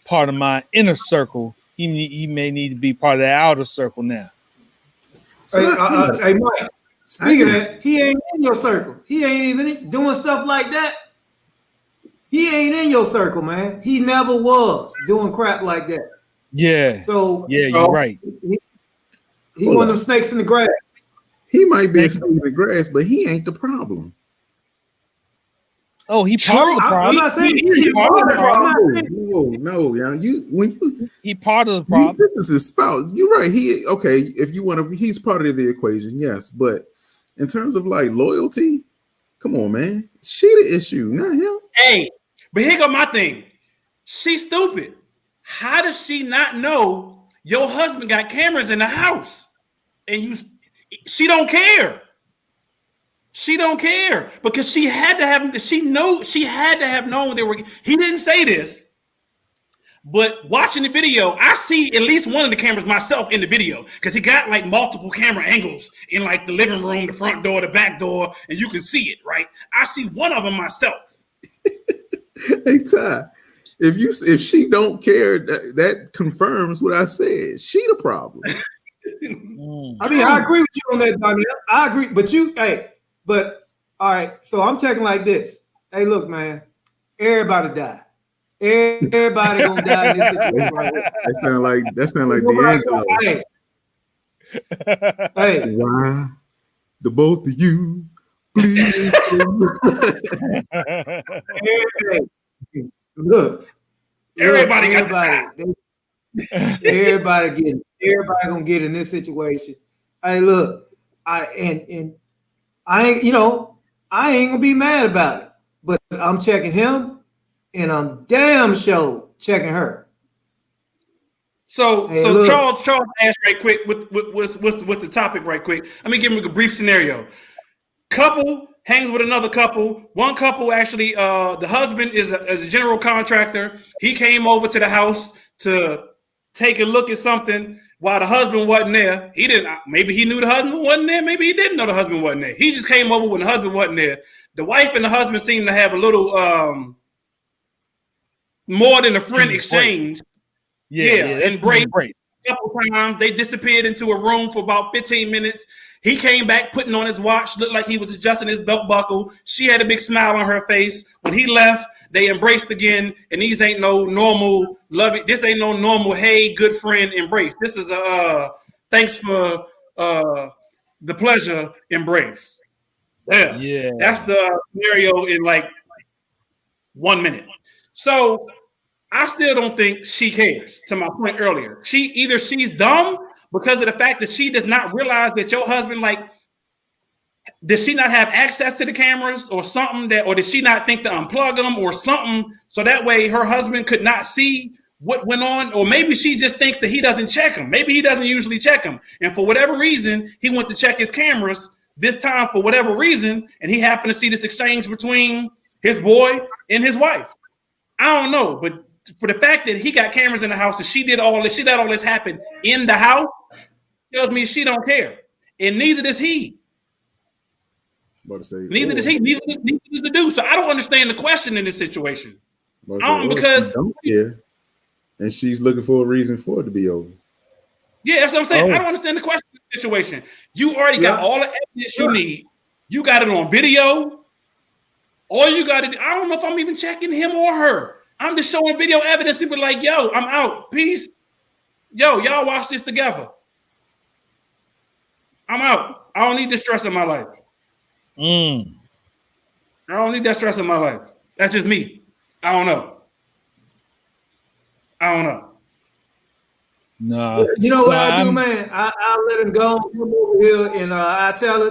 part of my inner circle. He may need to be part of the outer circle now. Hey, Mike, speaking of that, he ain't in your circle. He ain't even doing stuff like that. He ain't in your circle, man. He never was doing crap like that. Yeah. So yeah, you're right. He one of them snakes in the grass. He might be a snake in the grass, but he ain't the problem. Oh, he part of the problem. I'm not saying he's part of the problem. No, he part of the problem. This is his spouse. You're right. If you want to, he's part of the equation, yes. But in terms of like loyalty, come on, man. She the issue, not him. Hey, but here go my thing. She's stupid. How does she not know your husband got cameras in the house? And she don't care. She don't care because she had to have known they were. He didn't say this, but watching the video, I see at least one of the cameras myself in the video because he got like multiple camera angles in like the living room, the front door, the back door, and you can see it, right? I see one of them myself. Hey, Ty, if she don't care, that confirms what I said. She the problem. I mean, I agree with you on that, Daniel. I agree, but all right. So I'm checking like this. Hey, look, man. Everybody die. Everybody gonna die in this situation. Right here. That sound like D'Angelo. Hey, why the both of you, please? Look, Everybody gonna get in this situation. Hey, look, I ain't gonna be mad about it, but I'm checking him, and I'm damn sure checking her. So look. Charles asked right quick. What's the topic right quick? Let me give him a brief scenario. Couple hangs with another couple. One couple actually, the husband is a general contractor. He came over to the house to take a look at something while the husband wasn't there. He didn't. Maybe he knew the husband wasn't there. Maybe he didn't know the husband wasn't there. He just came over when the husband wasn't there. The wife and the husband seemed to have a little more than a friend exchange. Yeah, and break. A couple times they disappeared into a room for about 15 minutes. He came back putting on his watch, looked like he was adjusting his belt buckle. She had a big smile on her face. When he left, they embraced again, and these ain't no normal love. This ain't no normal, hey, good friend embrace. This is a thanks for the pleasure embrace. Yeah, that's the scenario in like 1 minute. So I still don't think she cares. To my point earlier, she's dumb because of the fact that she does not realize that your husband, like, does she not have access to the cameras or something or did she not think to unplug them or something so that way her husband could not see what went on? Or maybe she just thinks that he doesn't check them. Maybe he doesn't usually check them. And for whatever reason, he went to check his cameras this time for whatever reason, and he happened to see this exchange between his boy and his wife. I don't know, but for the fact that he got cameras in the house and she let all this happen in the house tells me she don't care. And neither does he. Neither does the dude. So I don't understand the question in this situation. Because and she's looking for a reason for it to be over. Yeah, that's what I'm saying. I don't understand the question in this situation. You already got all the evidence you need. You got it on video. All you got to do, I don't know if I'm even checking him or her. I'm just showing video evidence and be like, yo, I'm out. Peace. Yo, y'all watch this together. I'm out. I don't need this stress in my life. I don't need that stress in my life. That's just me. I don't know. No. You know what I do, man? I let him go over here and I tell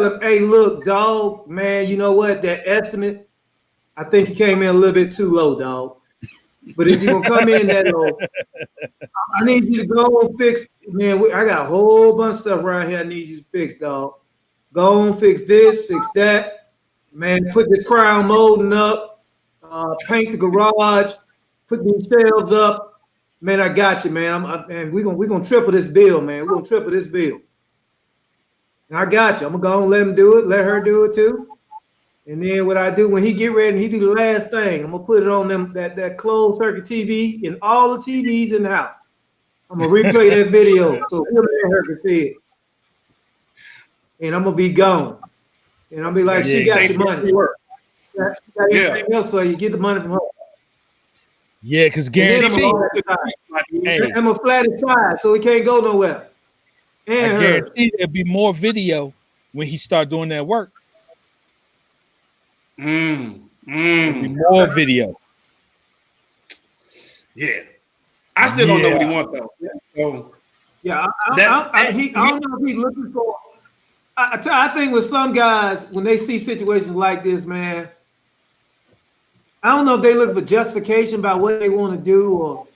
him, hey, look, dog, man, you know what? That estimate, I think he came in a little bit too low, dog. But if you're gonna come in that low, I need you to go and fix, man. I got a whole bunch of stuff around here I need you to fix, dog. Go and fix this, fix that. Man, put the crown molding up, paint the garage, put these shelves up. Man, I got you, man. And we're gonna triple this bill, man. We're gonna triple this bill. And I got you. I'm gonna go and let him do it, let her do it too. And then what I do when he get ready and he do the last thing, I'm gonna put it on that closed circuit TV in all the TVs in the house. I'm gonna replay that video so him and her can see it. And I'm gonna be gone. And I'll be like, she got your money. She got anything else for you. Get the money from her. Yeah, because guarantee. I'm a flat tire, so he can't go nowhere. And I guarantee there'll be more video when he start doing that work. There'll be more video. Yeah. I still don't know what he wants though. So I don't know if he's looking for. I think with some guys, when they see situations like this, man, I don't know if they look for justification about what they want to do,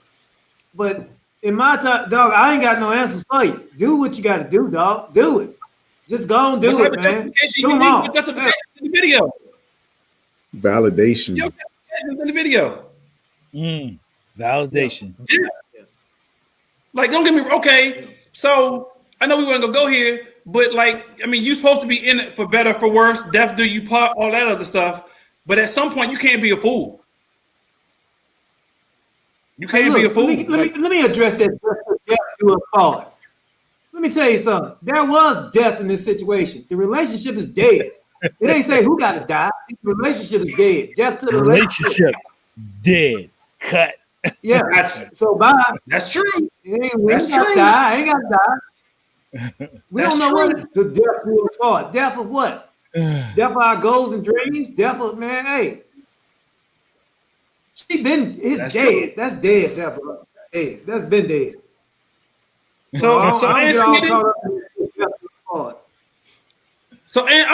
but in my time, dog, I ain't got no answers for you. Do what you got to do, dog. Do it. Just go and do it, man. Come on. What's the video? Validation. In the video. Validation. Yeah. Like, don't get me okay. So I know we weren't gonna go here, but like, I mean, you're supposed to be in it for better, for worse, death do you part, all that other stuff. But at some point, you can't be a fool. You can't be a fool. Let me address that. Death do us part. Let me tell you something. There was death in this situation. The relationship is dead. It ain't say who got to die. The relationship is dead. Death to the relationship. Dead. Cut. Yeah. Gotcha. So bye. That's true. We ain't got to die. I ain't got to die. We don't know what the death do us part. Death of what? Death of our goals and dreams. Death of, man, hey. It's dead. True. That's dead. Dead. That's been dead. So I'm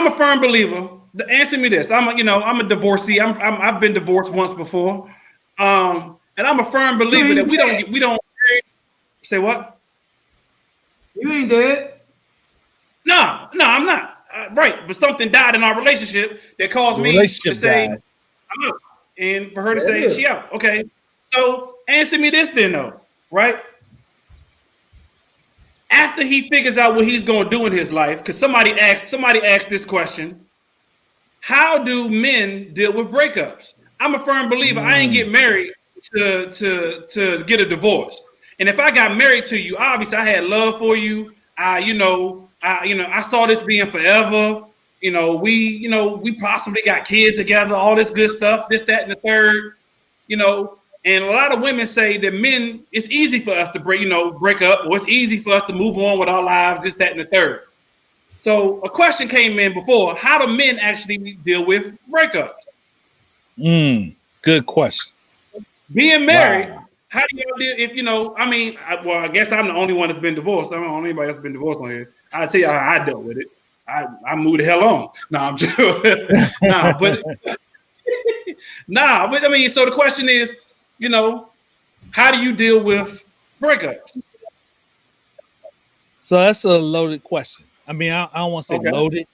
a firm believer. Answer me this. I'm a divorcee. I've been divorced once before. And I'm a firm believer that we don't say what? You ain't dead. No, I'm not. Right, but something died in our relationship that caused me to say I'm out, and for her to say she out. Okay, so answer me this then, though. Right after he figures out what he's going to do in his life, because somebody asked this question: how do men deal with breakups? I'm a firm believer. I ain't get married to get a divorce, and if I got married to you, obviously I had love for you. I I saw this being forever. We possibly got kids together, all this good stuff, this, that, and the third. And a lot of women say that men, it's easy for us to break up, or it's easy for us to move on with our lives, this, that, and the third. So a question came in before: how do men actually deal with breakups? Good question. Being married, how do you deal if I guess I'm the only one that's been divorced. I don't know anybody else been divorced on here. I'll tell you how I dealt with it. I moved the hell on. No, I'm joking. But I mean, so the question is, how do you deal with breakups? So that's a loaded question. I mean, I don't want to say loaded,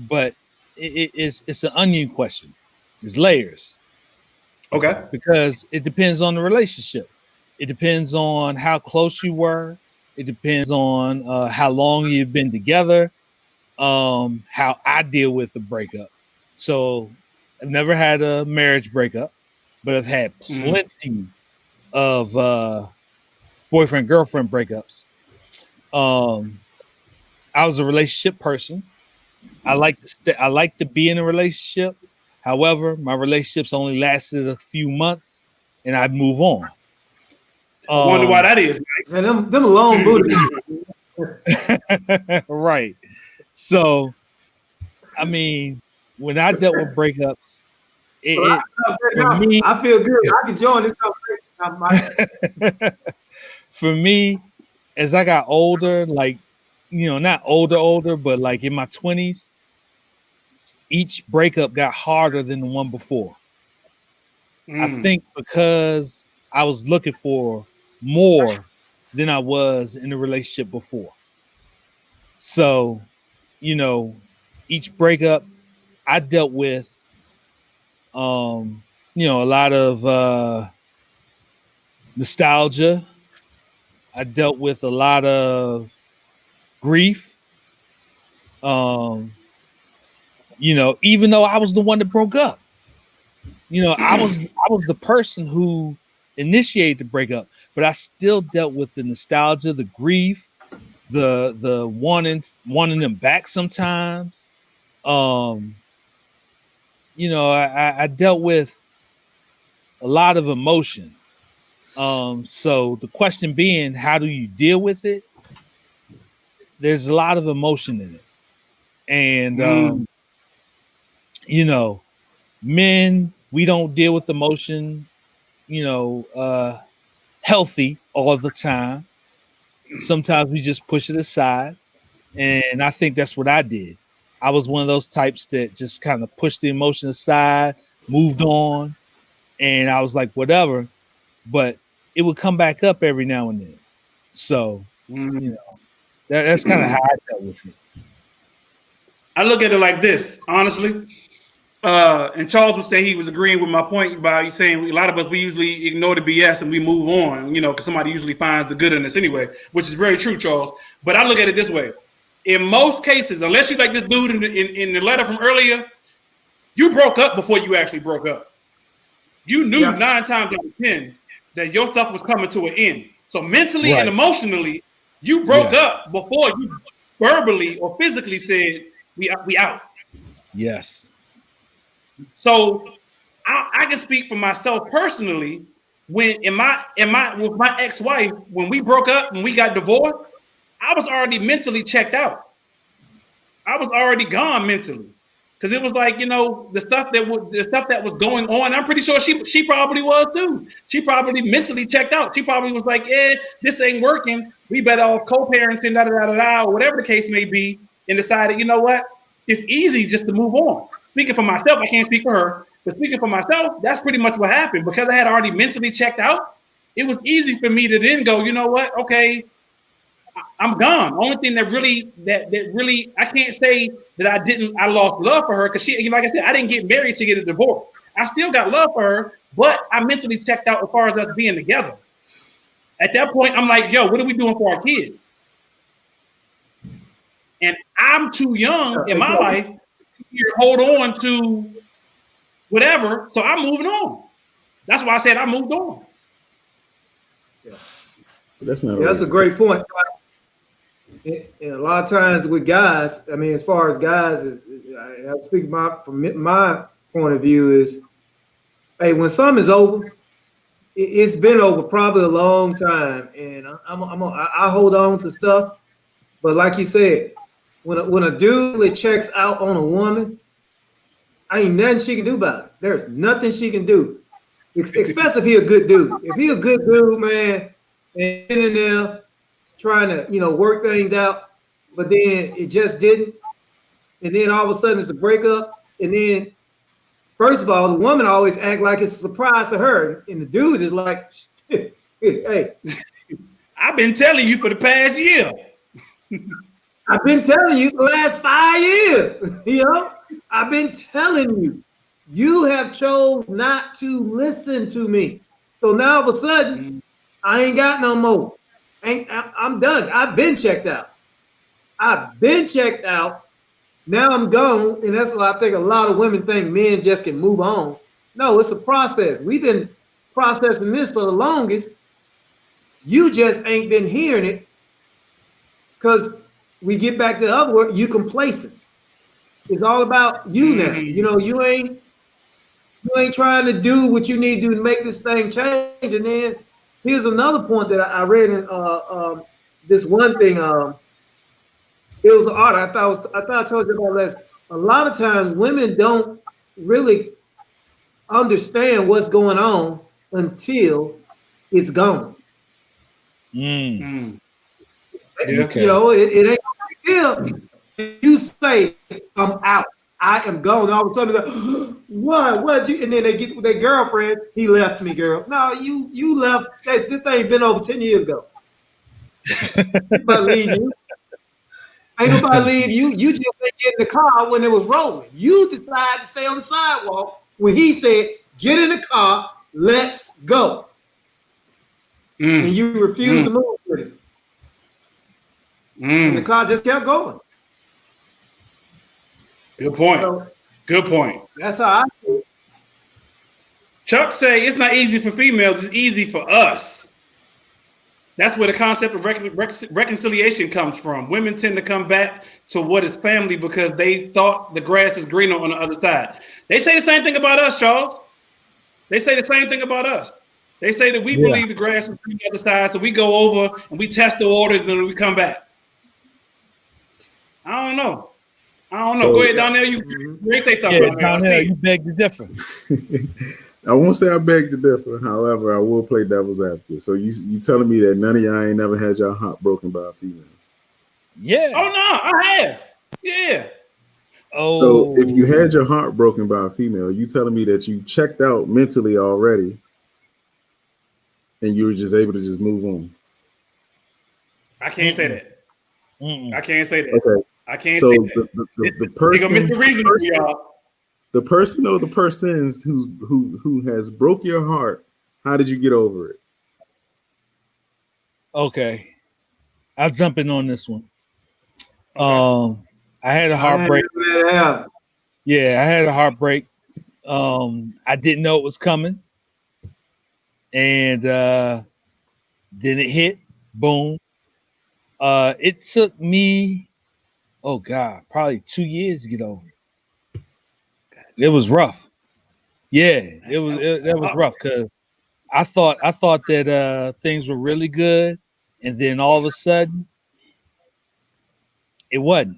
but it's an onion question. It's layers. Okay. Because it depends on the relationship. It depends on how close you were. It depends on how long you've been together. How I deal with the breakup. So I've never had a marriage breakup, but I've had plenty of boyfriend girlfriend breakups. I was a relationship person. I like to be in a relationship. However, my relationships only lasted a few months, and I'd move on. I wonder why that is. Man, them long booty. Right. So, I mean, when I dealt with breakups, for me, I feel good. I can join this conversation. For me, as I got older, like, not older, but like in my 20s, each breakup got harder than the one before. I think because I was looking for more than I was in the relationship before. So, each breakup I dealt with, a lot of nostalgia. I dealt with a lot of grief. Even though I was the one that broke up, I was the person who initiated the breakup, but I still dealt with the nostalgia, the grief, the wanting them back sometimes. I dealt with a lot of emotion. So the question being, how do you deal with it? There's a lot of emotion in it. And men, we don't deal with emotion, healthy all the time. Sometimes we just push it aside. And I think that's what I did. I was one of those types that just kind of pushed the emotion aside, moved on, and I was like, whatever. But it would come back up every now and then. So, that's kind of how I dealt with it. I look at it like this, honestly. And Charles would say he was agreeing with my point by saying a lot of us, we usually ignore the BS and we move on, because somebody usually finds the good in us anyway, which is very true, Charles. But I look at it this way. In most cases, unless you like this dude in the letter from earlier, you broke up before you actually broke up. You knew 9 times out of 10 that your stuff was coming to an end. So mentally and emotionally, you broke up before you verbally or physically said, we out. Yes. So I can speak for myself personally. When with my ex-wife, when we broke up and we got divorced, I was already mentally checked out. I was already gone mentally, because it was like, the stuff that was going on. I'm pretty sure she probably was too. She probably mentally checked out. She probably was like, this ain't working. We better off co-parenting, or whatever the case may be, and decided, what, it's easy just to move on. Speaking for myself, I can't speak for her, but speaking for myself, that's pretty much what happened. Because I had already mentally checked out, it was easy for me to then go, you know what, okay, I'm gone. Only thing that really, I can't say that I lost love for her, because she, like I said, I didn't get married to get a divorce. I still got love for her, but I mentally checked out as far as us being together. At that point, I'm like, yo, what are we doing for our kids? And I'm too young in my life to hold on to whatever, so I'm moving on. That's why I said I moved on. That's not. That's a great point. And a lot of times with guys, I mean, as far as guys, I speak from my point of view is, hey, when something is over, it's been over probably a long time, and I hold on to stuff. But like you said, when a dude really checks out on a woman, ain't nothing she can do about it. There's nothing she can do, especially if he a good dude. If he a good dude, man, and in there trying to work things out, but then it just didn't, and then all of a sudden it's a breakup, and then first of all, the woman always act like it's a surprise to her, and the dude is like, hey, I've been telling you for the past year. I've been telling you the last 5 years. I've been telling you. You have chose not to listen to me. So now all of a sudden, I ain't got no more. I'm done. I've been checked out. Now I'm gone. And that's why I think a lot of women think men just can move on. No, it's a process. We've been processing this for the longest. You just ain't been hearing it because we get back to the other word, you complacent. It's all about you now. You ain't trying to do what you need to do to make this thing change. And then here's another point that I read in this one thing. It was an art. I thought I told you about this. A lot of times women don't really understand what's going on until it's gone. Okay. It ain't a big deal. You say I'm out, I am gone. All of a sudden, like, what? And then they get with their girlfriend. He left me, girl. No, you left. This thing been over 10 years ago. Nobody leave you. Ain't nobody leave you. You just didn't get in the car when it was rolling. You decided to stay on the sidewalk when he said, "Get in the car, let's go." And you refused to move with him. And the car just kept going. Good point. So, good point. That's how I feel. Chuck say it's not easy for females, it's easy for us. That's where the concept of reconciliation comes from. Women tend to come back to what is family because they thought the grass is greener on the other side. They say the same thing about us, Charles. They say the same thing about us. They say that we believe the grass is greener on the other side, so we go over and we test the waters and then we come back. I don't know. So, go ahead, Donnell. You say something. Yeah, Donnell, you beg to differ. I won't say I beg to differ. However, I will play devil's advocate. So you telling me that none of y'all ain't never had your heart broken by a female? Yeah. Oh no, I have. Yeah. Oh. So if you had your heart broken by a female, you telling me that you checked out mentally already, and you were just able to just move on? I can't say that. I can't say that. Okay. I can't say that. The person, Mr. Reasonable, y'all. The person or the persons who has broke your heart, how did you get over it? Okay. I'll jump in on this one. Okay. I had a heartbreak. Yeah, I had a heartbreak. I didn't know it was coming. And then it hit. Boom. It took me, probably 2 years to get over it. It was rough. Yeah, it was rough because I thought that things were really good, and then all of a sudden it wasn't.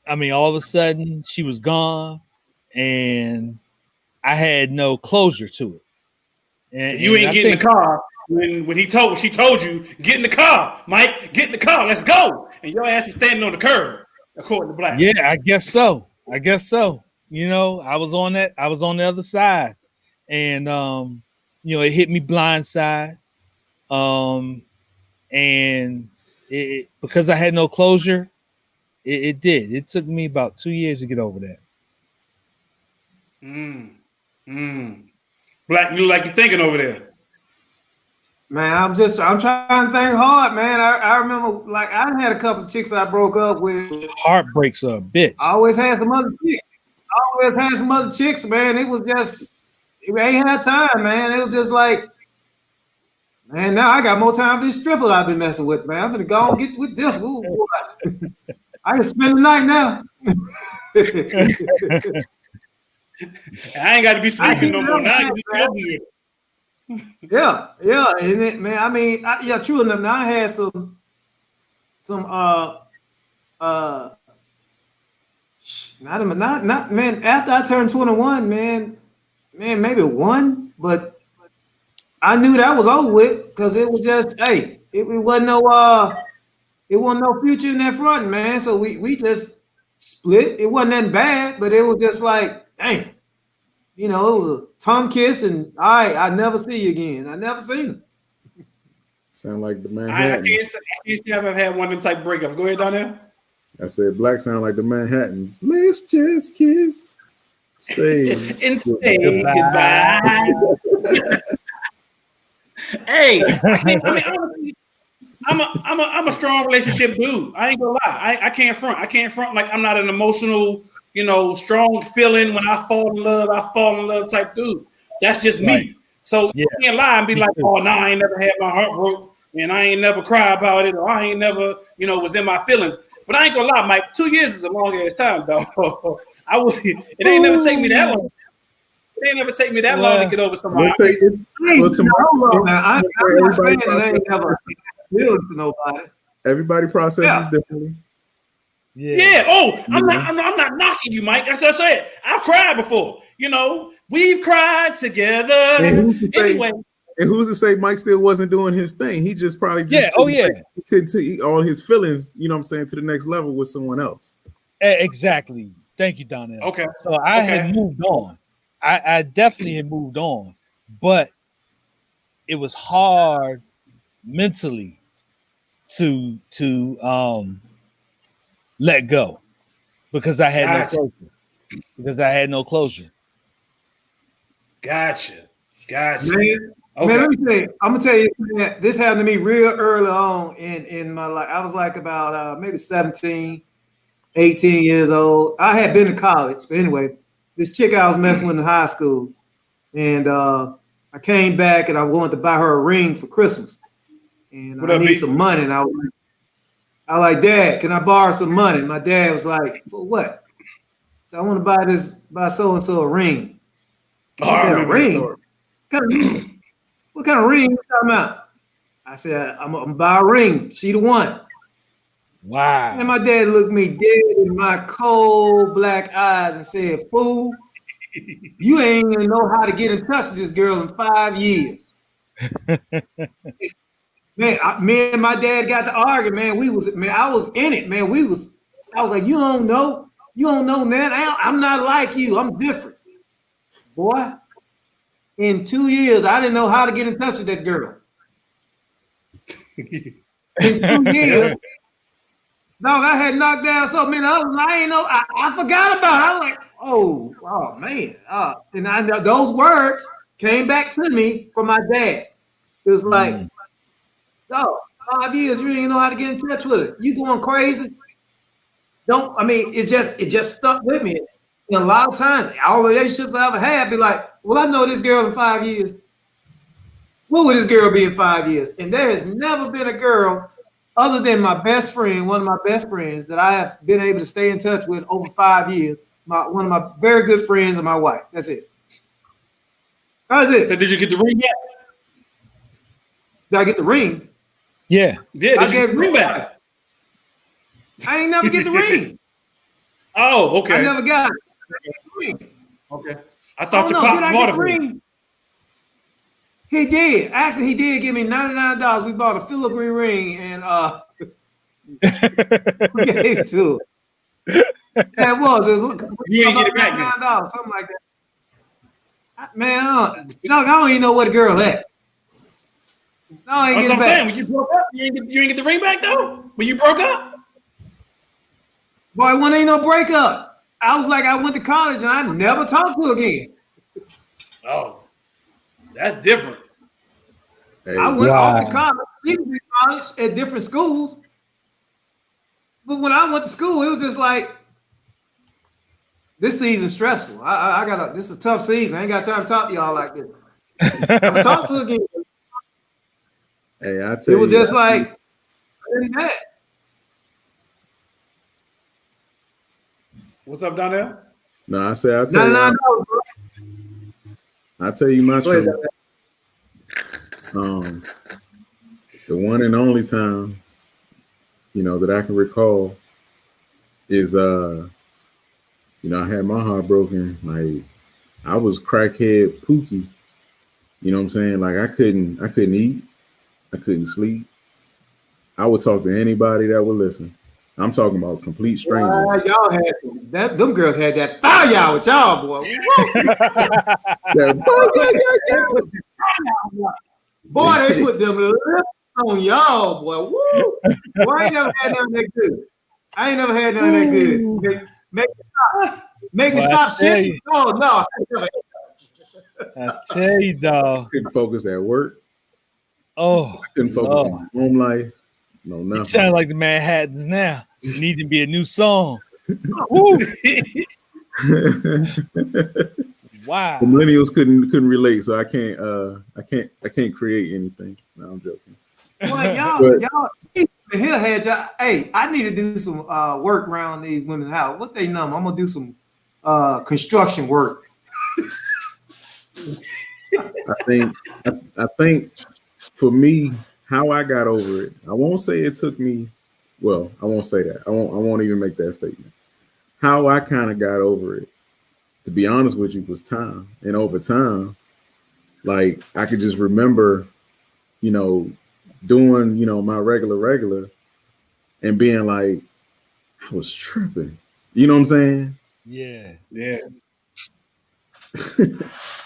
I mean, all of a sudden she was gone, and I had no closure to it. And so you ain't getting in the car when she told you, get in the car, Mike, get in the car, let's go. And your ass was standing on the curb, according to Black. Yeah, I guess so. I was on the other side, and it hit me blindside. And it because I had no closure, it did. It took me about 2 years to get over that. Black, you like you thinking over there. Man, I'm trying to think hard, man. I remember, like, I had a couple of chicks I broke up with. Heartbreaks are a bitch. I always had some other chicks. Man. It was just, it ain't had time, man. It was just like, And now I got more time for this triple I've been messing with, man. I'm gonna go and get with this. Ooh, boy. I can spend the night now. I ain't got to be sleeping no more. Now I can just be over here. Yeah, and it, man. I mean, yeah, true enough. Now I had some not man. After I turned 21, man, maybe one, but I knew that was over with because it was just, hey, it wasn't no future in that front, man. So we just split. It wasn't nothing bad, but it was just like, dang, it was a tongue kiss, and all right, I never see you again. I never seen him. Sound like the I Manhattan. can't say I've ever had one of them type breakups. Go ahead, Donnell. I said black sound like the Manhattans. Let's just kiss. Say and say goodbye. Hey, honestly, I'm a strong relationship dude. I ain't gonna lie. I can't front. I can't front like I'm not an emotional, strong feeling when I fall in love type dude. That's just me. So you can't lie and be like, oh no, I ain't never had my heart broke and I ain't never cried about it, or I ain't never, was in my feelings. But I ain't gonna lie, Mike, 2 years is a long ass time, dog. It ain't never take me that long. It ain't never take me that long to get over somebody. Everybody processes differently. Yeah. Oh, I'm not knocking you, Mike. That's what I said. I've cried before. We've cried together. Anyway. And who's to say Mike still wasn't doing his thing? He just probably he couldn't take all his feelings, to the next level with someone else. Exactly. Thank you, Donnell. Okay. So I had moved on. I definitely had moved on, but it was hard mentally to let go because I had no closure. Gotcha. Man, let me tell you, I'm gonna tell you, man, this happened to me real early on in my life. I was like about maybe 17, 18 years old. I had been to college, but anyway, this chick I was messing with in high school, and I came back and I wanted to buy her a ring for Christmas, and I need some money. And I was like, Dad, can I borrow some money? My dad was like, for what? So I want to buy so and so a ring. He said, a ring? What kind of ring you talking about? I said, I'm gonna buy a ring. She the one. Wow. And my dad looked me dead in my cold black eyes and said, fool, you ain't gonna know how to get in touch with this girl in 5 years. Man, me and my dad got to argue, man. I was in it, man. I was like, you don't know, man. I'm not like you. I'm different. Boy, in 2 years, I didn't know how to get in touch with that girl. In 2 years, dog, I had knocked down something. I ain't know. I forgot about it. I was like, oh man. And I know those words came back to me from my dad. It was like, dog, 5 years, you didn't know how to get in touch with her. You going crazy? It just stuck with me. And a lot of times, all relationships I ever had be like, well, I know this girl in 5 years. What would this girl be in 5 years? And there has never been a girl other than my best friend, one of my best friends that I have been able to stay in touch with over 5 years. One of my very good friends and my wife. That's it. That's it. So did you get the ring yet? Did I get the ring? Yeah. Yeah, I gave the ring back. I ain't never get the ring. Oh, okay. I never got it. Okay. I thought you popped bought the ring. He did. Actually, he did give me $99. We bought a filigree ring and we gave it to him. Yeah, it was. You ain't get it back, $99, something like that. Man, I don't even know what a girl had. No, I ain't get it back. Saying, when you broke up, you ain't get the ring back though? When you broke up? Boy, when ain't no breakup. I was like, I went to college and I never talked to her again. Oh, that's different. Hey, I went off to college. She was in college at different schools. But when I went to school, it was just like, this season's stressful. This is a tough season. I ain't got time to talk to y'all like this. I'm talk to her again. Hey, I tell It was you, just like that. What's up, Donnell? no, I say I tell No, you, no, no. I tell you my Go ahead, truth. The one and only time, that I can recall is I had my heart broken. Like I was crackhead Pookie. You know what I'm saying? Like I couldn't eat, I couldn't sleep. I would talk to anybody that would listen. I'm talking about complete strangers. Y'all had that. Them girls had that fire with y'all, boy. Yeah, Boy, they put them lips on y'all, boy. Woo! Boy, I ain't never had nothing that good. I ain't never had nothing that good. Make me stop shitting. No, no. I tell you, dog. couldn't focus at work. Oh, Couldn't focus on my home life. No, nothing. You sound like the Manhattans now. Need to be a new song. Woo. Wow. The millennials couldn't relate, so I can't create anything. No, I'm joking. Well, y'all here had y'all. Hey, I need to do some work around these women's house. What they know? I'm gonna do some construction work. I think for me, how I got over it, I won't say it took me. Well, I won't say that. I won't even make that statement. How I kind of got over it, to be honest with you, was time. And over time, like I could just remember, doing, my regular and being like, I was tripping. You know what I'm saying? Yeah.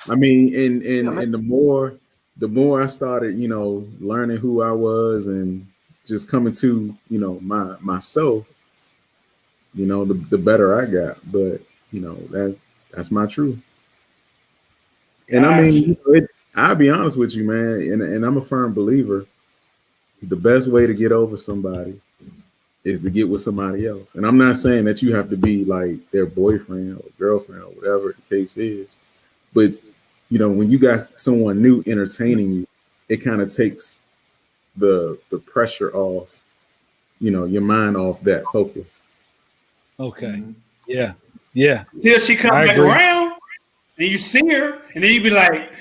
I mean, and the more I started, learning who I was and just coming to, myself, the better I got. But, that's my truth. And I mean, I'll be honest with you, man, and I'm a firm believer. The best way to get over somebody is to get with somebody else. And I'm not saying that you have to be like their boyfriend or girlfriend or whatever the case is. But, when you got someone new entertaining you, it kind of takes the pressure off, your mind off that focus. Okay. Yeah. Yeah. Till she come back around and you see her and then you be like,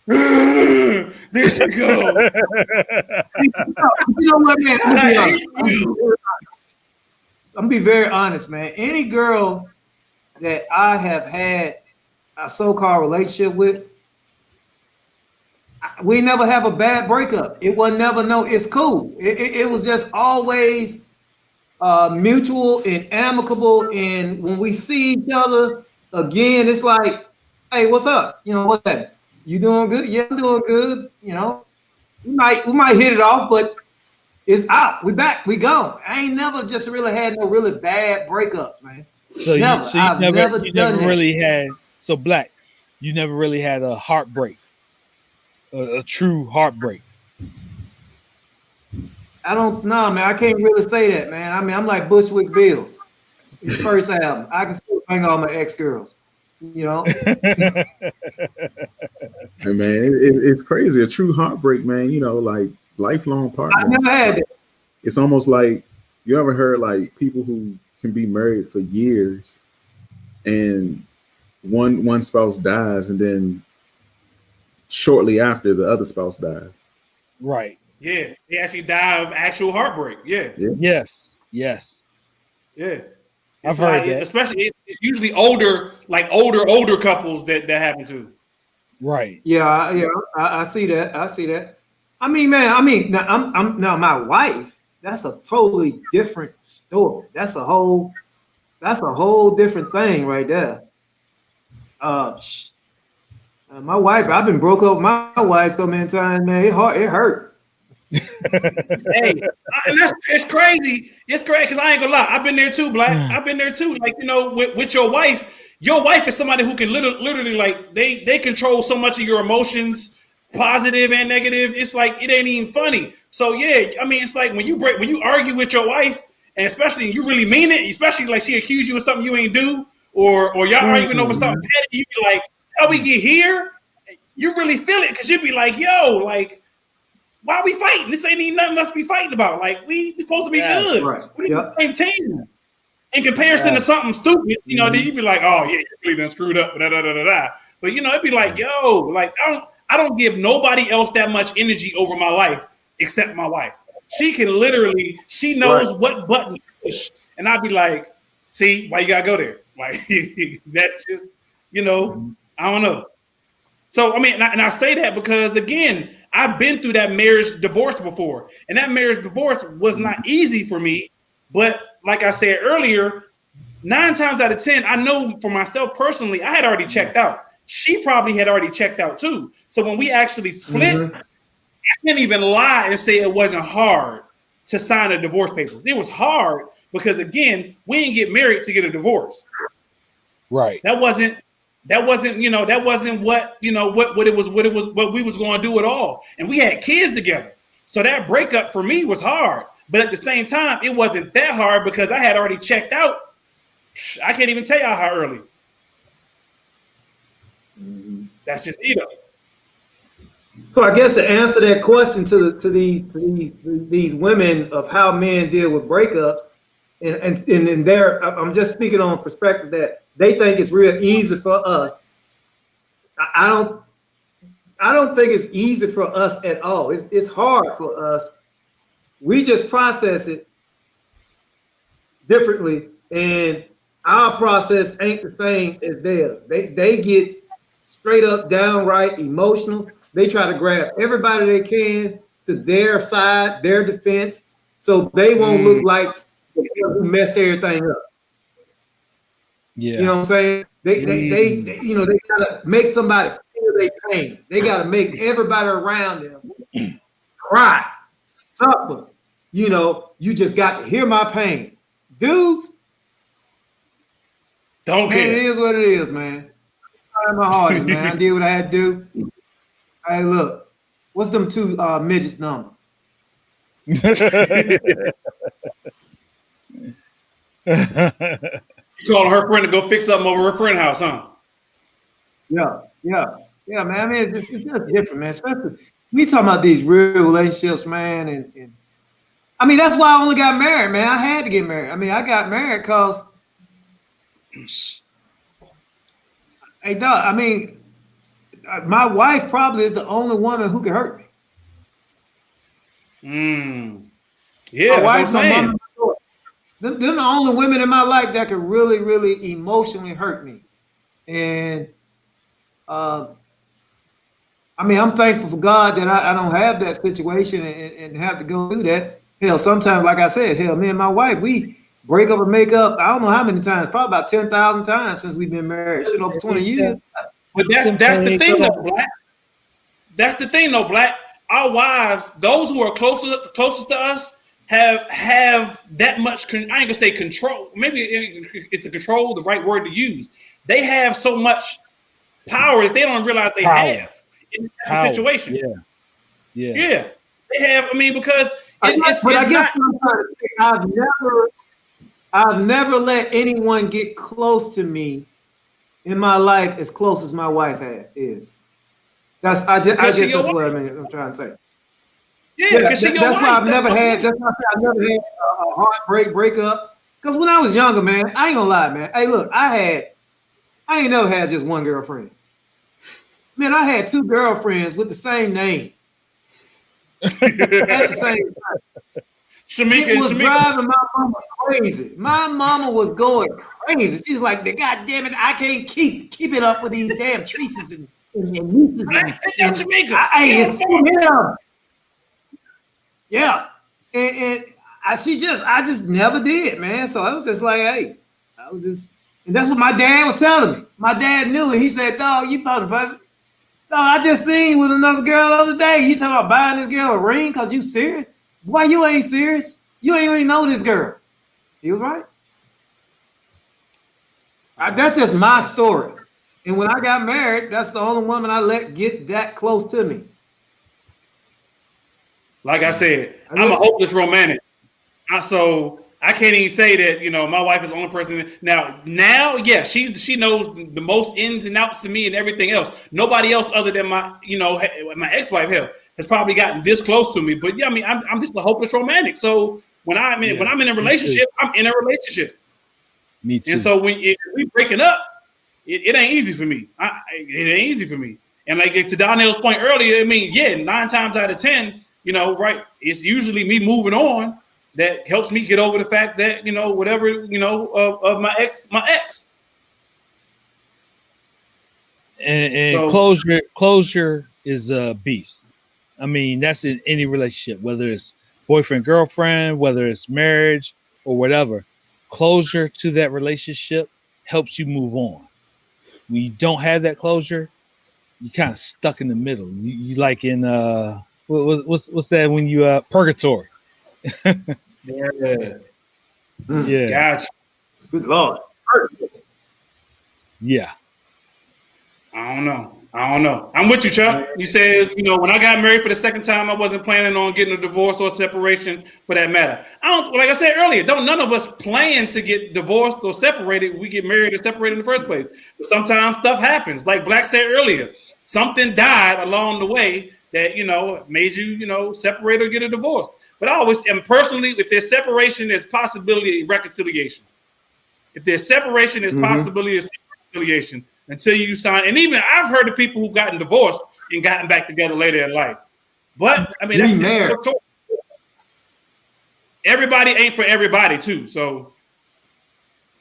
there she go. You know what, man? I'm gonna be very honest, man. Any girl that I have had a so-called relationship with, we never have a bad breakup. It was never it's cool. It was just always mutual and amicable. And when we see each other again, it's like, hey, what's up? What's that? You doing good? Yeah, I'm doing good. We might hit it off, but it's out. We back. We gone. I ain't never just really had no really bad breakup, man. So never. you never really had. So Black, you never really had a heartbreak, a true heartbreak. I don't know, man. I can't really say that, man. I mean, I'm like Bushwick Bill. His first album. I can still bang all my ex-girls. Hey, man, it's crazy. A true heartbreak, man. Like lifelong partners. I never had that. It's almost like, you ever heard like people who can be married for years and one spouse dies and then shortly after the other spouse dies. Right. Yeah, they actually die of actual heartbreak. Yeah. Yes. Yeah. I've heard that. Especially, it's usually older couples that happen to. Right. Yeah. I see that. I mean, man. Now my wife. That's a totally different story. That's a whole different thing right there. My wife. I've been broke up with my wife so many times, man. It hurt. Hey, it's crazy. It's crazy because I ain't gonna lie. I've been there too, Black. I've been there too. Like, with your wife. Your wife is somebody who can literally like they control so much of your emotions, positive and negative. It's like it ain't even funny. So yeah, I mean, it's like when you argue with your wife, and especially you really mean it, especially like she accused you of something you ain't do, or y'all arguing over something petty, you be like, how we get here? You really feel it because you be like, yo, like. why are we fighting? This ain't even nothing else to be fighting about. Like we supposed to be good. Right. We the same team. In comparison to something stupid, then you'd be like, oh yeah, you really done screwed up, da da da da da. But it'd be like, yo, like I don't give nobody else that much energy over my life except my wife. She can literally, she knows what button to push, and I'd be like, see, why you gotta go there? Like that's just, I don't know. So I mean, and I say that because again, I've been through that marriage divorce before, and that marriage divorce was not easy for me. But like I said earlier, 9 times out of 10, I know for myself personally, I had already checked out. She probably had already checked out too. So when we actually split, I can't even lie and say it wasn't hard to sign a divorce papers. It was hard because again, we didn't get married to get a divorce. Right. That wasn't what we was going to do at all. And we had kids together. So that breakup for me was hard. But at the same time, it wasn't that hard because I had already checked out. I can't even tell y'all how early. That's just So I guess to answer that question to these women of how men deal with breakups, and there, I'm just speaking on perspective that they think it's real easy for us. I don't think it's easy for us at all. It's hard for us. We just process it differently, and our process ain't the same as theirs. They get straight up downright emotional. They try to grab everybody they can to their side, their defense, so they won't look like the one who messed everything up. Yeah. You know what I'm saying? They gotta make somebody feel their pain. They gotta make everybody around them cry, suffer. You just got to hear my pain. Dudes, don't care. It is what it is, man. I'm trying my hardest, man. I did what I had to do. Hey, look, what's them 2 midgets' number? You calling her friend to go fix something over her friend's house, huh? Yeah, man. I mean, it's just different, man. Especially we talking about these real relationships, man. And I mean, that's why I only got married, man. I had to get married. I mean, I got married because, hey, dog. I mean, my wife probably is the only woman who can hurt me. Yeah, my wife, that's what I'm saying. They're the only women in my life that can really, really emotionally hurt me. And I mean, I'm thankful for God that I don't have that situation and have to go through that. Hell, sometimes, like I said, me and my wife, we break up and make up. I don't know how many times, probably about 10,000 times since we've been married. Shit, over 20 years. But that's the thing, though, Black. That's the thing, though, Black. Our wives, those who are closest to us, have that much. I ain't gonna say control. Maybe it's the control, the right word to use. They have so much power that they don't realize they have in that situation. Yeah. They have. I mean, because I've never let anyone get close to me in my life as close as my wife is. That's what I'm trying to say. Yeah, because that's why I've never had. That's why I've never had a heartbreak breakup. Because when I was younger, man, I ain't gonna lie, man. Hey, look, I ain't never had just one girlfriend. Man, I had 2 girlfriends with the same name at the same time. It was driving my mama crazy. My mama was going crazy. She's like, God damn it, I can't keep it up with these damn Traces and Jamaica. Yeah. And I just never did, man. So I was just like, hey, and that's what my dad was telling me. My dad knew it. He said, dog, you about to bust it. Dog, I just seen you with another girl the other day. You talking about buying this girl a ring because you serious? Boy, you ain't serious. You ain't even know this girl. He was right. That's just my story. And when I got married, that's the only woman I let get that close to me. Like I said, I'm a hopeless romantic. So I can't even say that, my wife is the only person. Now, yeah, she knows the most ins and outs to me and everything else. Nobody else other than my ex-wife has has probably gotten this close to me. But yeah, I mean, I'm just a hopeless romantic. So when I'm in a relationship, I'm in a relationship. Me too. And so when we breaking up, it ain't easy for me. It ain't easy for me. And like to Donnell's point earlier, I mean, 9 times out of 10, right, it's usually me moving on that helps me get over the fact that, whatever, of my ex. And So, closure is a beast. I mean, that's in any relationship, whether it's boyfriend, girlfriend, whether it's marriage or whatever. Closure to that relationship helps you move on. When you don't have that closure, you're kind of stuck in the middle. You like in what's that when you purgatory? yeah. Yeah. Gotcha. Good Lord. Yeah. I don't know. I'm with you, Chuck. He says, when I got married for the second time, I wasn't planning on getting a divorce or separation for that matter. Like I said earlier, none of us plan to get divorced or separated. We get married or separated in the first place. But sometimes stuff happens. Like Black said earlier, something died along the way that, made you, separate or get a divorce. But I always, and personally, if there's separation, there's possibility of reconciliation. If there's separation, there's possibility of reconciliation. Until you sign, and even I've heard of people who've gotten divorced and gotten back together later in life. But I mean, that's everybody ain't for everybody too. So,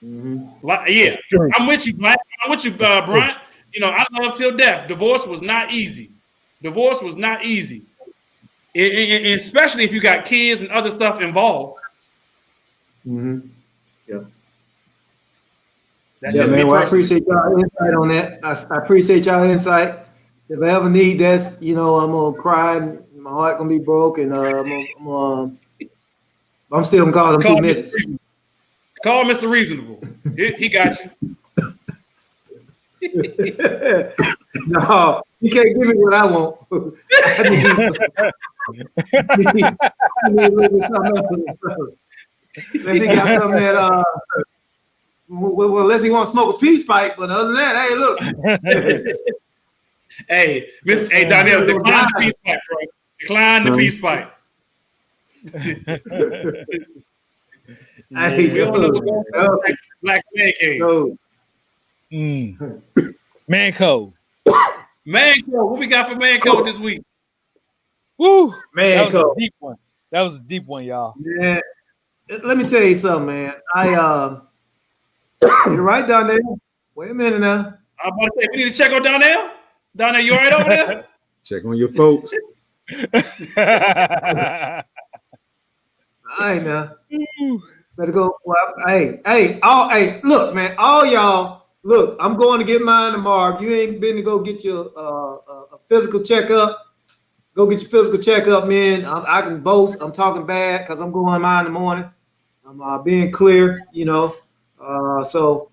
yeah, I'm with you, Black. I'm with you, Bryant. I love till death. Divorce was not easy. Especially if you got kids and other stuff involved. Yeah. That's man. Well, I appreciate y'all insight on that. I appreciate y'all insight. If I ever need this, I'm gonna cry and my heart gonna be broke, and I'm still gonna call them 2 minutes. Call Mr. Reasonable. He got you. No, you can't give me what I want. I need unless he got something that well, unless he want to smoke a peace pipe, but other than that, hey, look. hey, Donnell, decline the peace pipe, bro. Decline the peace pipe. Hey, we don't know what's going on in Black Man Cave. Man Code. Man Code. What we got for Man Code this week? Woo! Man Code. A deep one. That was a deep one, y'all. Yeah. Let me tell you something, man. You're right, Donnell. Wait a minute now. I'm about to say, we need to check on Donnell. Donnell, you all right over there? Check on your folks. All right, now. Better go. Well, hey, look, man, all y'all, look, I'm going to get mine tomorrow. If you ain't been to go get your a physical checkup, go get your physical checkup, man. I can boast. I'm talking bad because I'm going mine in the morning. I'm being clear, so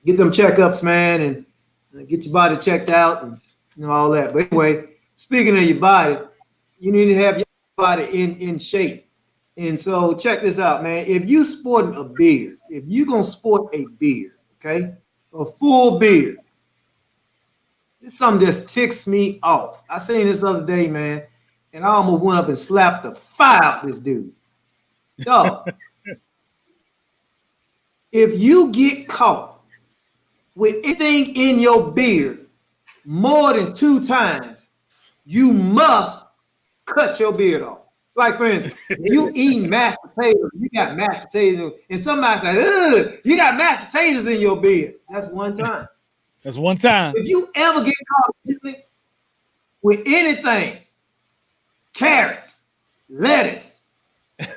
get them checkups, man, and get your body checked out and all that. But anyway, speaking of your body, you need to have your body in shape. And so check this out, man. If you sporting a beard, if you're going to sport a beard, okay, a full beard, it's something that ticks me off. I seen this other day, man, and I almost went up and slapped the fire out this dude. Dog. If you get caught with anything in your beard more than 2 times, you must cut your beard off. Like, for instance, you eat mashed potatoes, you got mashed potatoes, and somebody says, ugh, you got mashed potatoes in your beard. That's 1 time. That's 1 time. If you ever get caught with anything, carrots, lettuce,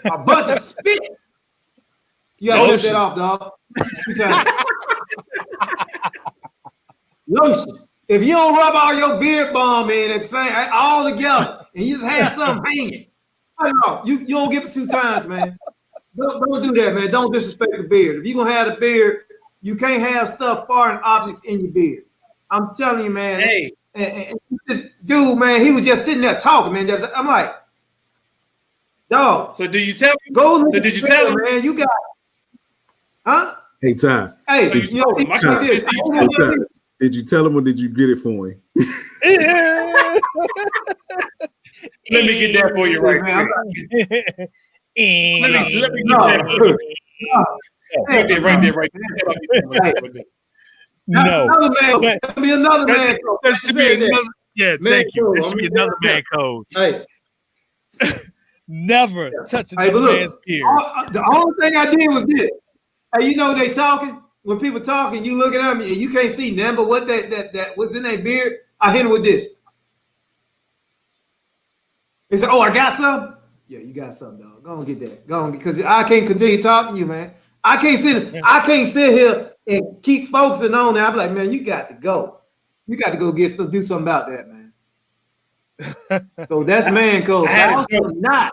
a bunch of spit, you gotta cut that off, dog. 2 times. Lotion. If you don't rub all your beard balm in at the same all together, and you just have something hanging, no, you don't get it 2 times, man. Don't do that, man. Don't disrespect the beard. If you're gonna have the beard, you can't have stuff, foreign objects in your beard. I'm telling you, man. Hey, and this dude, man, he was just sitting there talking, man. I'm like, dog. So do you tell him? Go. So did you tell him, man? You got, huh? Hey, Ty. Hey, so you told him. like this. Did you tell him or did you get it for him? Let me get that for you right man, quick. Let me get no, that for you. Right there, right there, right there. No. Another man. There'll be another man. There should be another. Yeah, thank you. There should be another man code. Hey, Never touch hey, another but man's look, beard. the only thing I did was this. Hey, you know they talking? When people talking, you look at them and you can't see them, but what that was in their beard, I hit them with this. They said, "Oh, I got some." Yeah, you got something, dog. Go on, get that. Go on, because I can't continue talking to you, man. I can't sit here and keep focusing on that. I'm like, man, you got to go. You got to go do something about that, man. So that's man code. I also not.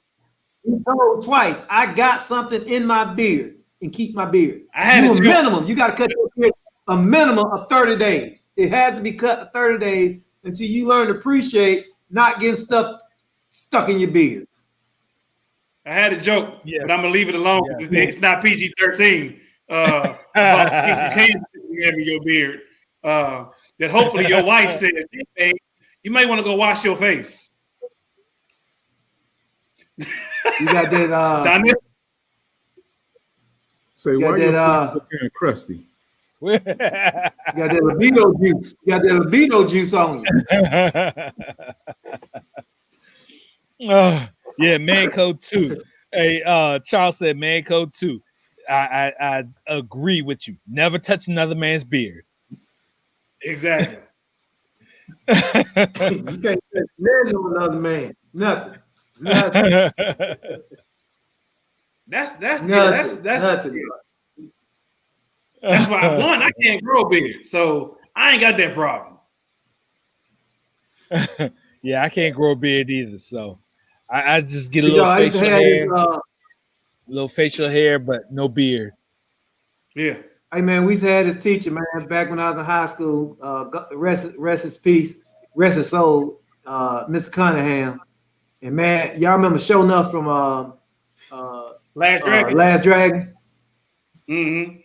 You told twice. I got something in my beard and keep my beard. You a minimum. You got to cut your beard a minimum of 30 days. It has to be cut for 30 days until you learn to appreciate not getting stuff stuck in your beard. I had a joke, but I'm gonna leave it alone because it's not PG-13 about you can't have in your beard. That hopefully your wife says, "Hey, you may want to go wash your face." You got that. Say why your face looking crusty? You got that libido juice. You got that libido juice on you. Yeah, man code 2. Hey, Charles said man code 2. I agree with you. Never touch another man's beard. Exactly. You can't touch nothing on another man. Nothing. That's nothing. That's why I can't grow a beard, so I ain't got that problem. Yeah, I can't grow a beard either, so I just get a little facial hair, little facial hair, but no beard. Yeah. Hey man, we had this teacher, man, back when I was in high school. Rest his peace, rest his soul, Mr. Cunningham. And man, y'all remember Show Enough from Last Dragon? Last Dragon? Mm-hmm.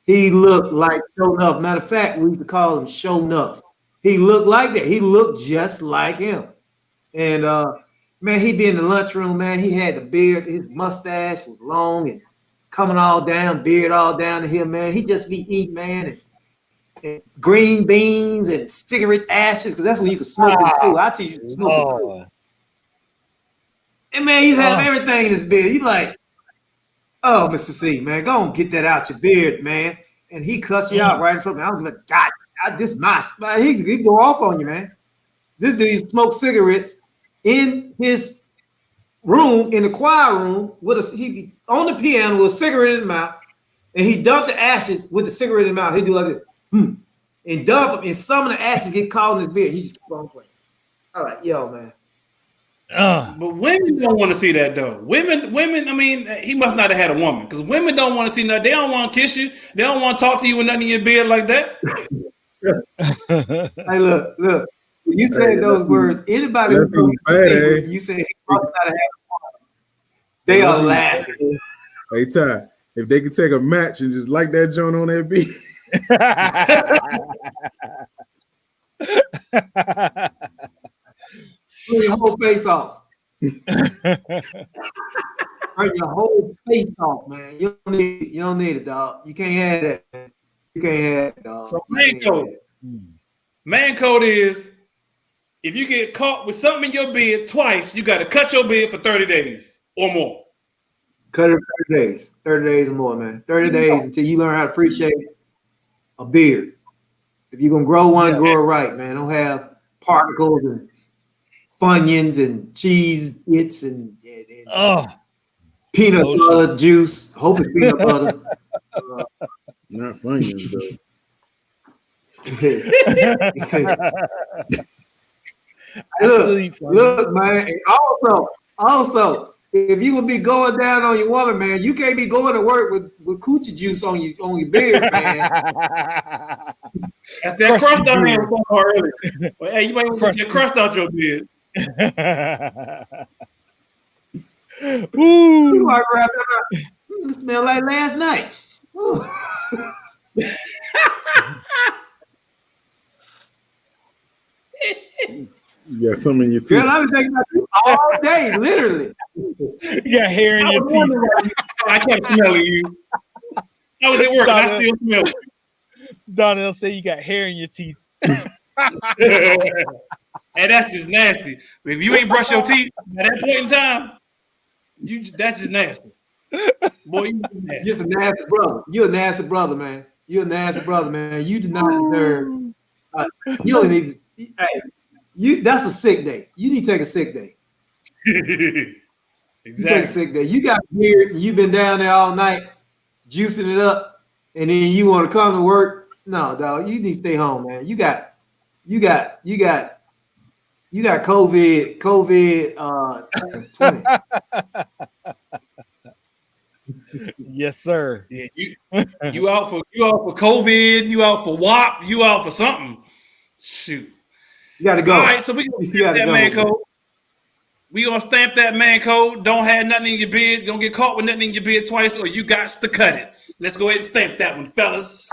He looked like Show Enough. Matter of fact, we used to call him Show Enough. He looked like that. He looked just like him. And man, he'd be in the lunchroom, man. He had the beard, his mustache was long and coming all down, beard all down to him, man. He just be eating, man, and green beans and cigarette ashes, because that's when you could smoke in school. I teach you to smoke. And man, he's have everything in his beard. You like, oh, Mr. C, man, go on, get that out your beard, man. And he cuss you out right in front of me. I was like, God, this my, he go off on you, man. This dude used to smoke cigarettes in his room, in the choir room, he'd be on the piano with a cigarette in his mouth, and he dumped the ashes with the cigarette in his mouth. He'd do like this, and dump them, and some of the ashes get caught in his beard. He just keep on playing. All right, yo, man. But women don't want to see that though. Women. I mean, he must not have had a woman because women don't want to see nothing. They don't want to kiss you. They don't want to talk to you with nothing in your beard like that. Hey, look. You said those words. Anybody who you say he must not have had a woman. They are laughing. Hey, Ty, if they could take a match and just light that joint on their beat. Turn your whole face off. Turn your whole face off, man. You don't need it, dog. You can't have that, man. You can't have it, dog. So man code is if you get caught with something in your beard twice, you got to cut your beard for 30 days or more. Cut it 30 days. 30 days or more, man. 30 days until you learn how to appreciate a beard. If you're going to grow one, grow it right, man. Don't have particles and Funyuns and cheese bits and peanut butter juice. Hope it's peanut butter. Not Funyuns, though. Look, man. And also, if you gonna be going down on your woman, man, you can't be going to work with coochie juice on your beard, man. That's that crust out there earlier. Well, hey, you might want to get your crust out your beard. Ooh. You might grab that. It smell like last night. Yeah, some in your teeth. Girl, I was thinking about you. all day, literally. You got hair in your teeth. I kept smelling you. I was at work, and I still smell you. Donnell say you got hair in your teeth. And that's just nasty. If you ain't brush your teeth at that point in time, that's just nasty. Boy, you nasty. Just a nasty brother. You're a nasty brother, man. You're a nasty brother, man. You do not deserve. You don't need. Hey, that's a sick day. You need to take a sick day. Exactly. You take a sick day. You got beard and you've been down there all night, juicing it up, and then you want to come to work. No, dog. You need to stay home, man. You got COVID 20. Yes, sir. Yeah, you out for COVID, you out for WAP, you out for something. Shoot. You gotta go. All right, so we gonna stamp that man code. We gonna stamp that man code. Don't have nothing in your beard. Don't get caught with nothing in your beard twice, or you got to cut it. Let's go ahead and stamp that one, fellas.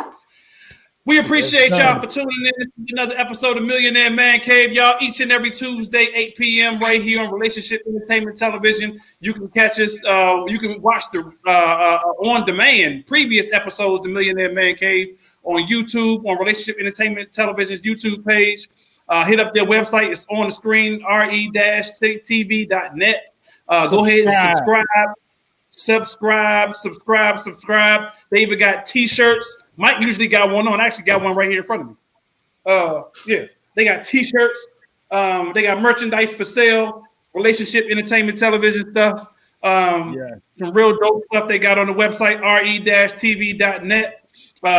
We appreciate y'all for tuning in. This is another episode of Millionaire Man Cave. Y'all, each and every Tuesday, 8 p.m. right here on Relationship Entertainment Television. You can catch us. You can watch the on-demand previous episodes of Millionaire Man Cave on YouTube, on Relationship Entertainment Television's YouTube page. Hit up their website. It's on the screen, re-tv.net. Go ahead and subscribe. They even got T-shirts. Mike usually got one on. I actually got one right here in front of me. Yeah, they got T-shirts. They got merchandise for sale. Relationship Entertainment Television stuff. Some real dope stuff they got on the website, re-tv.net.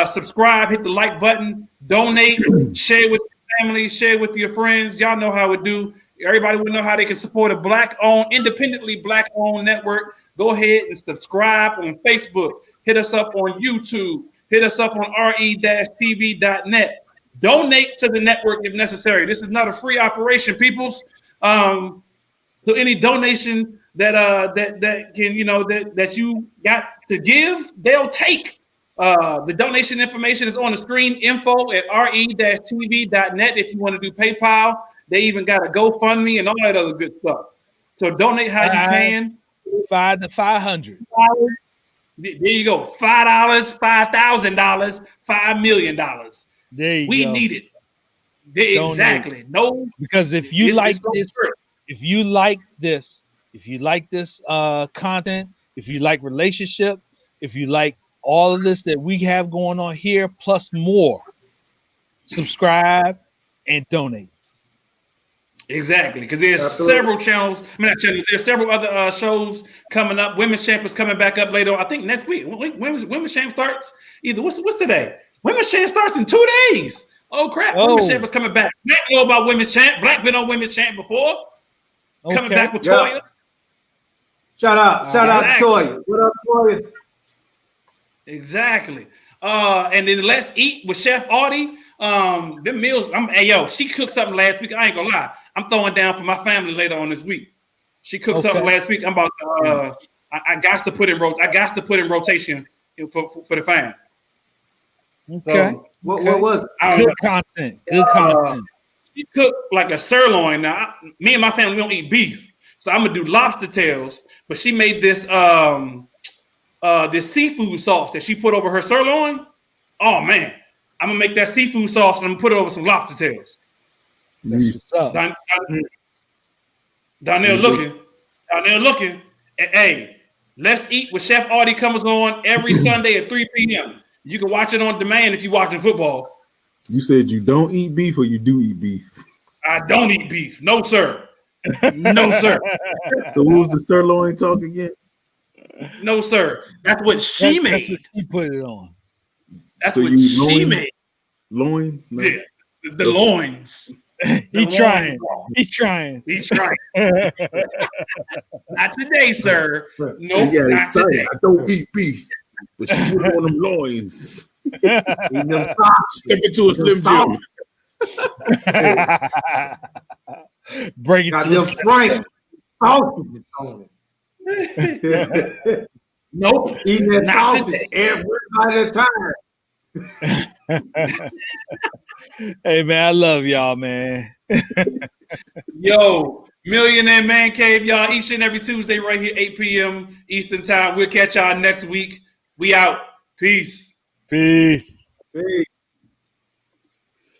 Subscribe, hit the like button, donate, share with your family, share with your friends. Y'all know how it do. Everybody will know how they can support a black-owned, independently black-owned network. Go ahead and subscribe on Facebook. Hit us up on YouTube. Hit us up on re-tv.net. Donate to the network if necessary. This is not a free operation, peoples. So any donation that you got to give, they'll take. The donation information is on the screen. Info at re-tv.net if you want to do PayPal. They even got a GoFundMe and all that other good stuff. So donate how you can. $5 to $500. There you go. $5, $5,000, $5 million. There you go. We need it. Exactly. No, because if you like this, if you like this content, if you like relationship, if you like all of this that we have going on here, plus more, subscribe and donate. Exactly, because there's several channels. There's several other shows coming up. Women's Champ is coming back up later. I think next week. Women's Champ starts either. What's today? Women's Champ starts in 2 days. Oh crap! Women's Champ is coming back. Black know about Women's Champ. Black been on Women's Champ before. Okay. Coming back with Toya. Shout out to Toya. What up, Toya? Exactly. And then Let's Eat with Chef Audie. Them meals. She cooked something last week. I ain't gonna lie. I'm throwing down for my family later on this week. She cooked something last week. I'm about to. I got to put in rotation for the fam. Okay. So, what was it? Good content. Good content. She cooked like a sirloin. Now, me and my family we don't eat beef, so I'm gonna do lobster tails. But she made this this seafood sauce that she put over her sirloin. Oh man. I'm gonna make that seafood sauce and I'm gonna put it over some lobster tails. Donnell looking. And, hey, Let's Eat with Chef Audie comes on every Sunday at 3 p.m. You can watch it on demand if you're watching football. You said you don't eat beef or you do eat beef? I don't eat beef. No, sir. No, sir. So what was the sirloin talk again? No, sir. That's what she made. That's what she put it on. That's what she made. Loins? No. Yeah, the loins. He's trying. Not today, sir. Nope, got not excited. today. I don't eat beef, but she put on them loins. Step into a Slim Jim. Break it Got to them the Frank sausages on it. Nope. Eating that Not sausage today. every at a time. Hey man, I love y'all, man. Yo, Millionaire Man Cave, y'all. Each and every Tuesday, right here, 8 p.m. Eastern Time. We'll catch y'all next week. We out. Peace. Peace. Hey.